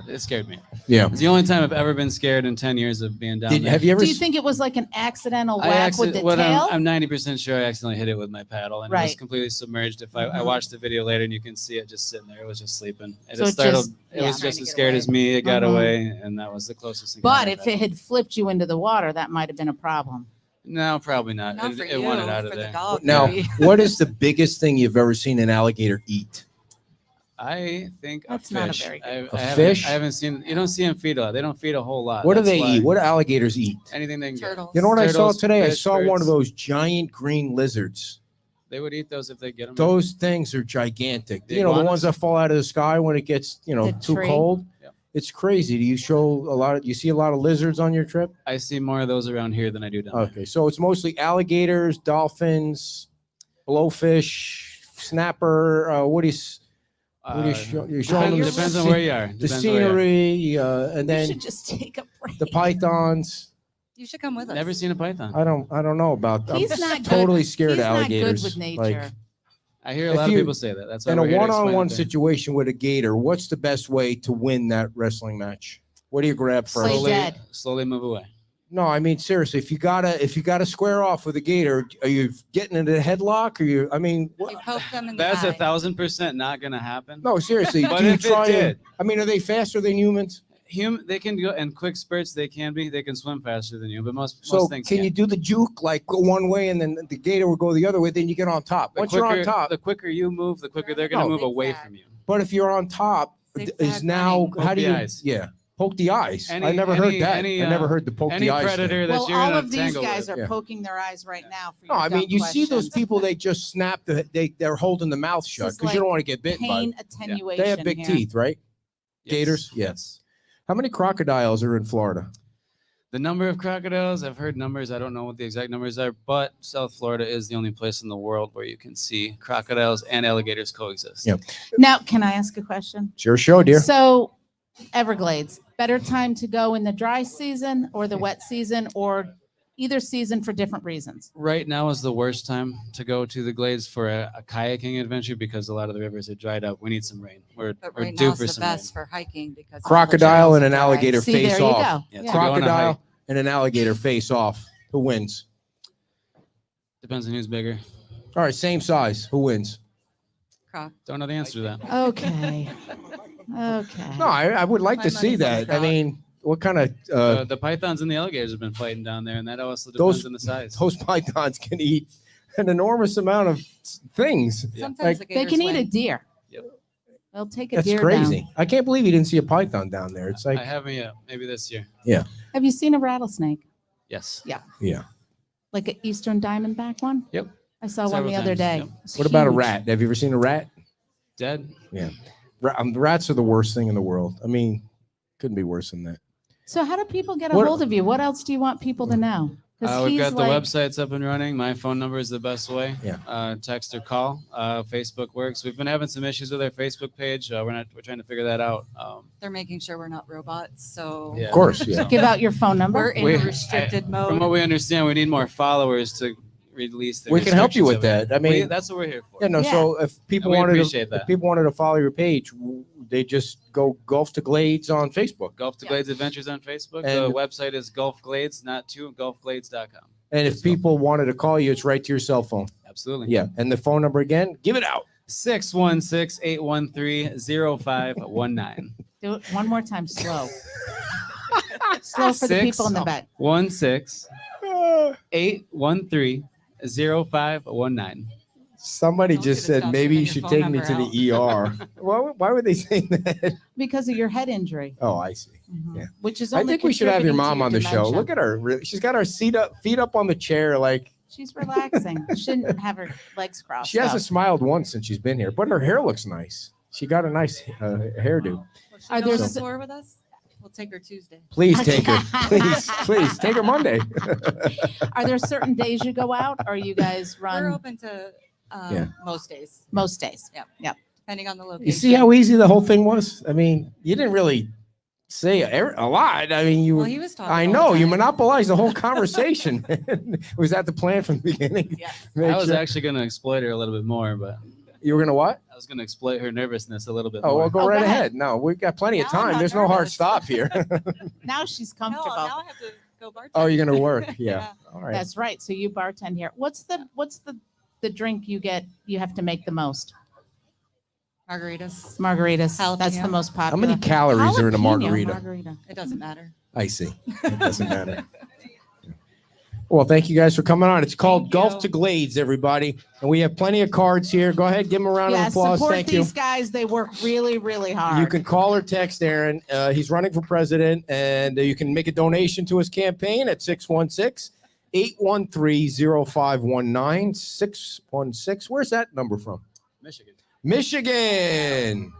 it scared me. Yeah. It's the only time I've ever been scared in 10 years of being down there. Have you ever? Do you think it was like an accidental I whack with the tail? I'm 90% sure I accidentally hit it with my paddle, and it was Right. completely submerged. If I Mhm. watched the video later, and you can see it just sitting there, it was just sleeping. And So it it startled. just- It yeah. was Trying just to as get scared away. as me. It got Mhm. away, and that was the closest. But encounter if I've it had. had flipped you into the water, that might have been a problem. No, probably not. Not for It you, wanted out of for the there. dog. Now, maybe. what is the biggest thing you've ever seen an alligator eat? I think That's a not a fish. very good I A haven't- fish? I haven't seen. You don't see them feed a lot. They don't feed a whole lot. What do That's they why eat? What do alligators eat? Anything they can get. Turtles. You know what I saw Turtles, today? I fish, saw one birds. of those giant green lizards. They would eat those if they get them. Those things are gigantic. The You know, the iguanas? ones that fall out of the sky when it gets, The too tree. cold. Yep. It's crazy. Do you you see a lot of lizards on your trip? I see more of those around here than I do down there. Okay, so it's mostly alligators, dolphins, blowfish, snapper. What do you you're showing them Depends on where you are. the Depends where you are. scenery, and You then should just take a break. the pythons. You should come with us. Never seen a python. I don't know about. He's I'm not good. totally scared He's of not good alligators. with nature. Like, I hear a If lot of you- people say that. That's why in a we're here to explain one-on-one it there. situation with a gator, what's the best way to win that wrestling match? What do you grab first? Play Slowly, dead. slowly move away. No, I mean seriously. If you gotta square off with a gator, are you getting into a headlock? Or you? I mean, You poke them in the That's eye. 1,000% not going to happen. no, seriously. But do you if it try and- did, I mean, are they faster than humans? they can go in quick spurts. They can swim faster than you, but most So things can you do the juke, like go one way and then the gator will go the other way? Then you get on top. The Once you're on quicker- top, the quicker you move, the quicker they're going to No. move away Zigzag. from you. but if you're on top, Zigzag is now running. how Poke do the you? eyes. Yeah, poke the eyes. I Any- never heard any- that. any, I never uh, heard the poke Any the eyes. predator thing. that Well, you're all in a of these tangle guys with. are Yeah. poking their eyes right now. For No, your I mean dumb you see those questions. people. They just snap. They're holding the mouth shut is because you like don't want to get bitten by. Pain Them. attenuation. They have big here. teeth, right? Yes. Gators? Yes. How many crocodiles are in Florida? The number of crocodiles, I've heard numbers. I don't know what the exact numbers are, but South Florida is the only place in the world where you can see crocodiles and alligators coexist. Yep. Now, can I ask a question? It's your show, dear. So, Everglades, better time to go in the dry season or the wet season, or either season for different reasons? Right now is the worst time to go to the Glades for a kayaking adventure because a lot of the rivers are dried up. We need some rain. We're But we're right due now for it's the some best rain. for hiking because all the Crocodile trails and are an dry. alligator See, face there you off. go. Yeah, Yeah. to go on a Crocodile hike. and an alligator face off. Who wins? Depends on who's bigger. All right, same size. Who wins? Croc. Don't know the answer to that. Okay. Okay. No, I would like My to see money's on that. I Croc. mean, what kind of The pythons and the alligators have been fighting down there, and that also Those- depends on the size. those pythons can eat an enormous amount of things. Yeah. Sometimes Like, the They gators can eat a win. deer. Yep. They'll take a That's deer crazy. down. I can't believe you didn't see a python down there. It's like, I haven't yet. Maybe this year. Have you seen a rattlesnake? Yes. yeah. Like an Eastern Diamondback one? Yep. I saw one Several the other times, day. yep. It's What about a huge. rat? Have you ever seen a rat? Dead. Rats are the worst thing in the world. I mean, couldn't be worse than that. So how do people get a What- hold of you? What else do you want people to know? 'Cause We've he's got the like- websites up and running. My phone number is the best way. Yeah. Text or call. Facebook works. We've been having some issues with our Facebook page. We're trying to figure that out. They're making sure we're not robots. So Yeah. Of course, yeah. Give out your phone number. we're in We- a restricted mode. From what we understand, we need more followers to release the We can help you with restrictions that. I mean, that's what we're here for. Yeah, no. Yeah. So if people We wanted appreciate to, that. if people wanted to follow your page, they just go Gulf to Glades on Facebook. Gulf to Glades Adventures on Facebook. And- The website is Gulf Glades, not two, gulfglades.com. And if people wanted to call you, it's right to your cell phone. Absolutely. Yeah. And the phone number again, give it out. 616-813-0519. Do it one more time, slow. Slow for the people in the back. 616-813-0519. Somebody Told you just to said stop maybe giving you your should phone take me number to the ER. Why would they say that? Because of your head injury. Oh, I see. Mhm. Yeah. Which is I only think we should have your contributing to mom on the show. dementia. Look at her. She's got her feet up on the chair. Like She's relaxing. Shouldn't have her legs crossed. she hasn't though. smiled once since she's been here, but her hair looks nice. She got a nice hairdo. Will she Are go there on the s- tour with us? We'll take her Tuesday. Please take her. Please take her Monday. Are there certain days you go out, or you guys We're run open to Yeah. most days, most days? depending on the location. You see how easy the whole thing was? I mean, you didn't really say a lot. I mean, Well, he was talking. I all the know you time. monopolized the whole conversation. Was that the plan from the beginning? Yes. Make I was sure- actually going to exploit her a little bit more, but You were gonna what? I was going to exploit her nervousness a little bit Oh, more. well, go Oh, right go ahead. ahead. No, we've got plenty of Now I'm time. not There's no hard nervous. stop here. Now she's No, comfortable. now I have to go bartend. Oh, you're gonna work? Yeah. Yeah. All right. That's right. So you bartend here. What's the drink you get? You have to make the most Margaritas. margaritas. Jalapeno. That's the most How popular. many calories are in a Jalapeno margarita? It doesn't matter. I see. It doesn't matter. Well, thank you guys for coming on. It's called Thank Gulf you. to Glades, everybody, and we have plenty of cards here. Go ahead, give them a round Yeah, of applause. support Thank you. these guys. They work really, really hard. You can call or text Aaron. He's running for president, and you can make a donation to his campaign at 616-813-0519. 616. Where's that number from? Michigan. Michigan.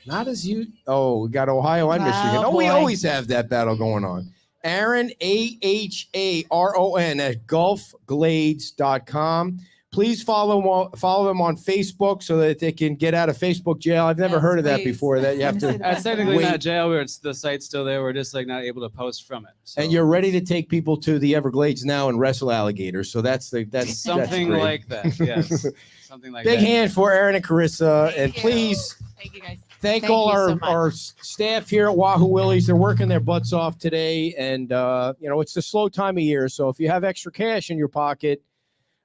Not as you. Oh, we got Ohio and Oh, Michigan. Oh, we boy. always have that battle going on. Aaron, AHARON at gulfglades.com. Please follow them on Facebook so that they can get out of Facebook jail. I've never Yes, heard of that please. before. That you have Let me see to, the That's technically Wait. not jail. The site's still there. We're just like not able to post from it. So and you're ready to take people to the Everglades now and wrestle alligators. So that's something great. like that. Yes. Something like Big that. hand for Aaron and Carissa, Thank and you. please. Thank you guys. Thank Thank all you our, so much. our staff here at Wahoo Willie's. They're working their butts off today. And, it's a slow time of year. So if you have extra cash in your pocket,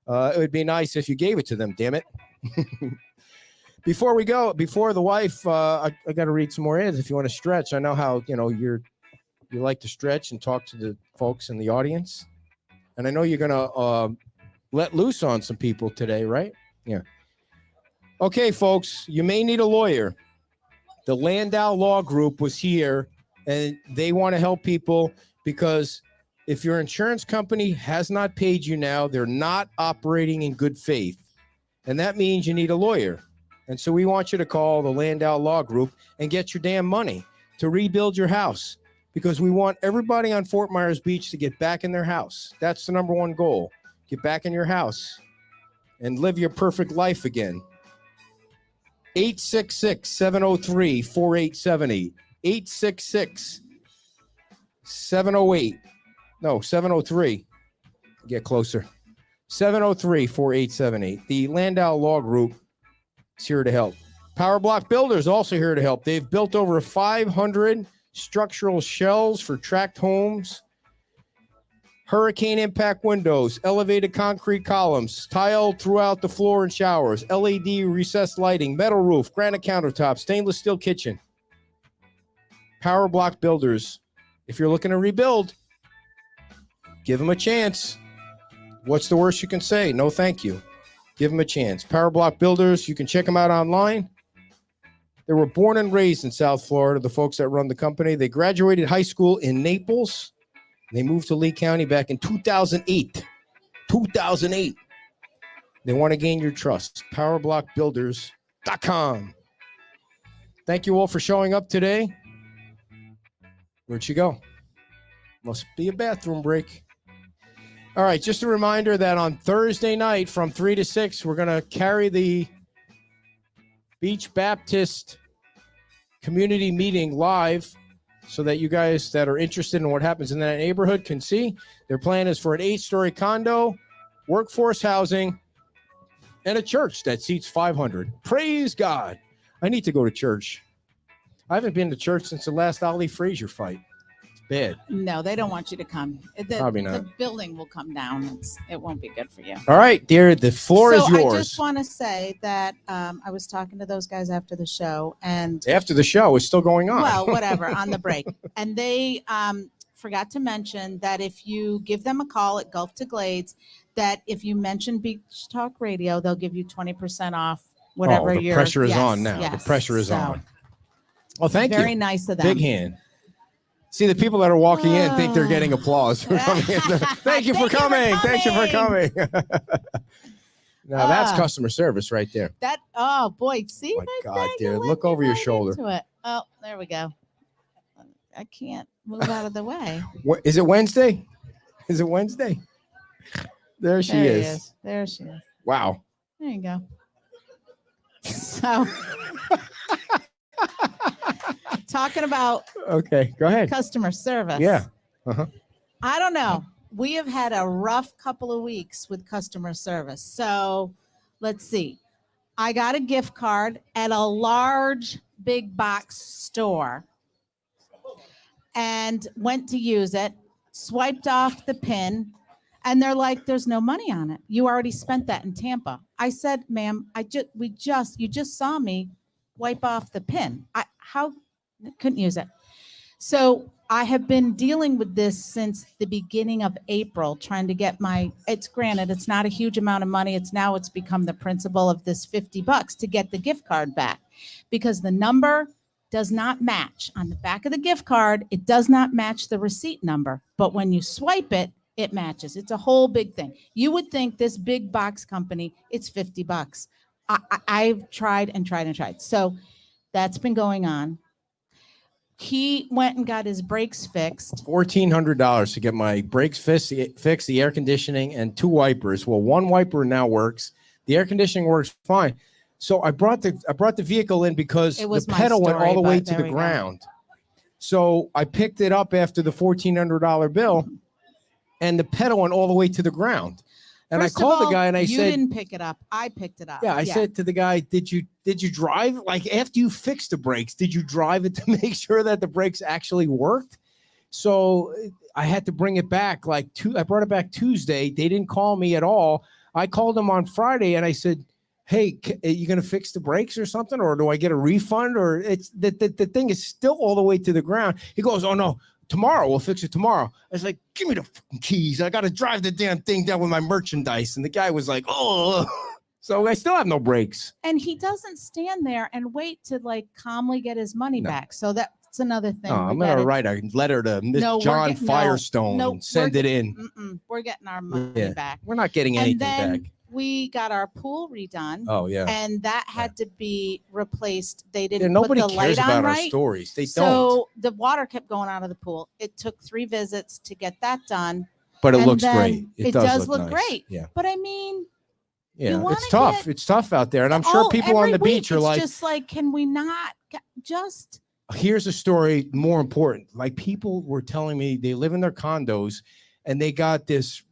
it would be nice if you gave it to them, damn it. Before the wife, I got to read some more ads if you want to stretch. I know how, you like to stretch and talk to the folks in the audience. And I know you're going to let loose on some people today, right? Yeah. Okay, folks, you may need a lawyer. The Landau Law Group was here, and they want to help people because if your insurance company has not paid you now, they're not operating in good faith. And that means you need a lawyer. And so we want you to call the Landau Law Group and get your damn money to rebuild your house because we want everybody on Fort Myers Beach to get back in their house. That's the number one goal. Get back in your house and live your perfect life again. 866-703-4878. 866-703. Get closer. 703-4878. The Landau Law Group is here to help. Power Block Builders also here to help. They've built over 500 structural shells for tract homes, hurricane impact windows, elevated concrete columns, tile throughout the floor and showers, LED recessed lighting, metal roof, granite countertops, stainless steel kitchen. Power Block Builders. If you're looking to rebuild, give them a chance. What's the worst you can say? No, thank you. Give them a chance. Power Block Builders. You can check them out online. They were born and raised in South Florida, the folks that run the company. They graduated high school in Naples. They moved to Lee County back in 2008. 2008. They want to gain your trust. PowerblockBuilders.com. Thank you all for showing up today. Where'd she go? Must be a bathroom break. All right, just a reminder that on Thursday night from 3 to 6, we're going to carry the Beach Baptist community meeting live so that you guys that are interested in what happens in that neighborhood can see. Their plan is for an 8-story condo, workforce housing, and a church that seats 500. Praise God. I need to go to church. I haven't been to church since the last Ali Frazier fight. It's bad. No, they don't want you to come. Probably not. The building will come down. It won't be good for you. All right, dear, the floor is yours. I just want to say that I was talking to those guys after the show, and after the show is still going on. Well, whatever, on the break. And they forgot to mention that if you give them a call at Gulf to Glades, that if you mention Beach Talk Radio, they'll give you 20% off whatever the pressure is on now. The pressure is on. Well, thank you. Very nice of them. Big hand. See, the people that are walking in think they're getting applause for coming in. Thank you for coming. Thank you for coming. Now, that's customer service right there. Oh, boy. See? My God, dear. Look over your shoulder. Oh, there we go. I can't move out of the way. What, is it Wednesday? Is it Wednesday? There she is. There she is. Wow. There you go. So, talking about okay, go ahead. Customer service. Yeah. I don't know. We have had a rough couple of weeks with customer service. So let's see. I got a gift card at a large big box store and went to use it, swiped off the PIN, and they're like, there's no money on it. You already spent that in Tampa. I said, ma'am, you just saw me wipe off the PIN. Couldn't use it. So I have been dealing with this since the beginning of April, trying to get it's granted, it's not a huge amount of money. It's become the principle of this $50 to get the gift card back because the number does not match on the back of the gift card. It does not match the receipt number, but when you swipe it, it matches. It's a whole big thing. You would think this big box company, it's $50. I've tried and tried and tried. So that's been going on. He went and got his brakes fixed. $1,400 to get my brakes fixed, the air conditioning, and 2 wipers. Well, 1 wiper now works. The air conditioning works fine. So I brought the vehicle in because the pedal went all the way to the ground. So I picked it up after the $1,400 bill, and the pedal went all the way to the ground. And I called the guy and I said, you didn't pick it up. I picked it up. Yeah, I said to the guy, did you drive? Like after you fixed the brakes, did you drive it to make sure that the brakes actually worked? So I had to bring it back. I brought it back Tuesday. They didn't call me at all. I called them on Friday and I said, hey, are you going to fix the brakes or something? Or do I get a refund? Or it's the thing is still all the way to the ground. He goes, oh no. Tomorrow, we'll fix it tomorrow. I was like, give me the fucking keys. I got to drive the damn thing down with my merchandise. And the guy was like, oh. So I still have no brakes. And he doesn't stand there and wait to calmly get his money back. So that's another thing. I'm going to write a letter to Miss John Firestone and send it in. We're getting our money back. We're not getting anything back. We got our pool redone. Oh, yeah. And that had to be replaced. They didn't nobody put the cares light about on our right. stories. They don't. So the water kept going out of the pool. It took 3 visits to get that done. But it looks great. It does look nice. Great. Yeah. But I mean, yeah, it's tough. It's tough out there. And I'm sure people on the beach are like, just like, can we not just. Here's a story more important. Like people were telling me they live in their condos and they got this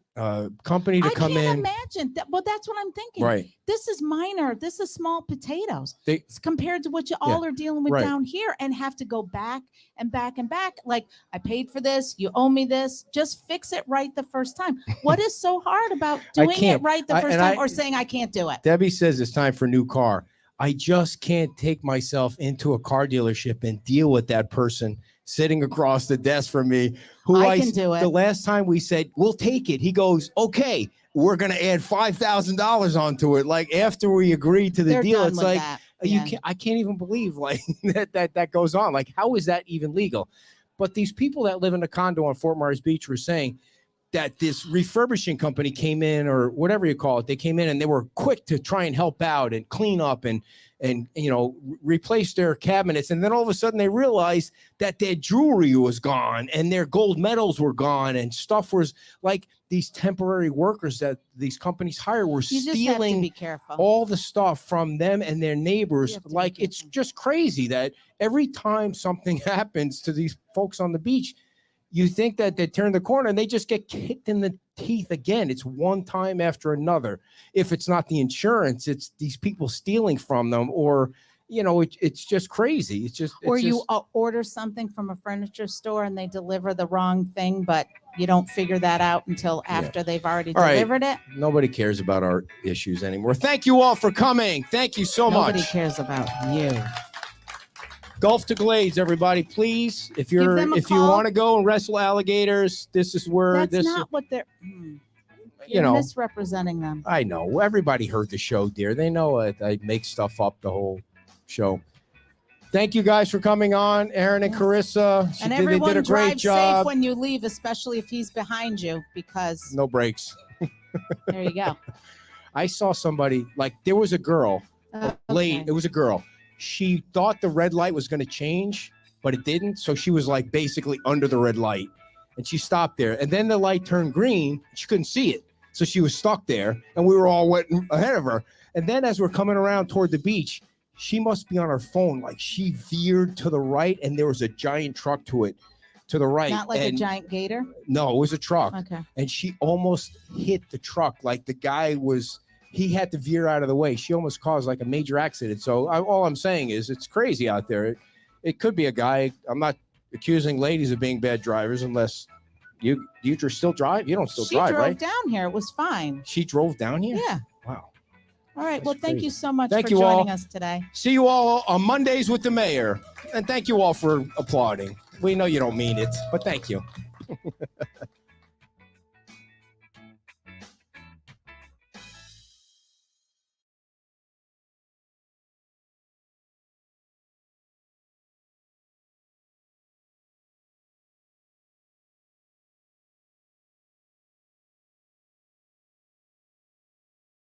company to come in. I can't imagine that. Well, that's what I'm thinking. Right. This is minor. This is small potatoes. It's compared to what you all are dealing with down here and have to go back and back and back. Like, I paid for this. You owe me this. Just fix it right the first time. What is so hard about doing it right the first time or saying I can't do it? Debbie says it's time for a new car. I just can't take myself into a car dealership and deal with that person sitting across the desk from me who I can do it. The last time we said, we'll take it. He goes, okay, we're going to add $5,000 onto it. Like after we agreed to the deal, it's like, I can't even believe like that goes on. Like, how is that even legal? But these people that live in a condo on Fort Myers Beach were saying that this refurbishing company came in, or whatever you call it. They came in and they were quick to try and help out and clean up and replace their cabinets. And then all of a sudden they realized that their jewelry was gone and their gold medals were gone, and stuff was like these temporary workers that these companies hire were stealing all the stuff from them and their neighbors. Like, it's just crazy that every time something happens to these folks on the beach, you think that they turn the corner and they just get kicked in the teeth again. It's one time after another. If it's not the insurance, it's these people stealing from them, or, it's just crazy. You order something from a furniture store and they deliver the wrong thing, but you don't figure that out until after they've already delivered it. Nobody cares about our issues anymore. Thank you all for coming. Thank you so much. Nobody cares about you. Gulf to Glades, everybody, please. If you want to go and wrestle alligators, this is where That's not what they're. You're misrepresenting them. I know. Everybody heard the show, dear. They know I make stuff up the whole show. Thank you guys for coming on, Aaron and Carissa. And they everyone did a great drive job. safe when you leave, especially if he's behind you, because no brakes. There you go. I saw somebody, like, there was a girl late. It was a girl. She thought the red light was going to change, but it didn't. So she was like basically under the red light, and she stopped there. And then the light turned green. She couldn't see it. So she was stuck there, and we were all wet ahead of her. And then as we're coming around toward the beach, she must be on her phone. Like, she veered to the right, and there was a giant truck to the right. Not like a giant gator? No, it was a truck. Okay. And she almost hit the truck. Like, the guy he had to veer out of the way. She almost caused like a major accident. So all I'm saying is it's crazy out there. It could be a guy. I'm not accusing ladies of being bad drivers, unless you still drive. You don't still drive, right? She drove down here. It was fine. She drove down here? Yeah. Wow. All right. That's Well, thank crazy. you so much Thank for you joining all. us today. See you all on Mondays with the mayor. And thank you all for applauding. We know you don't mean it, but thank you.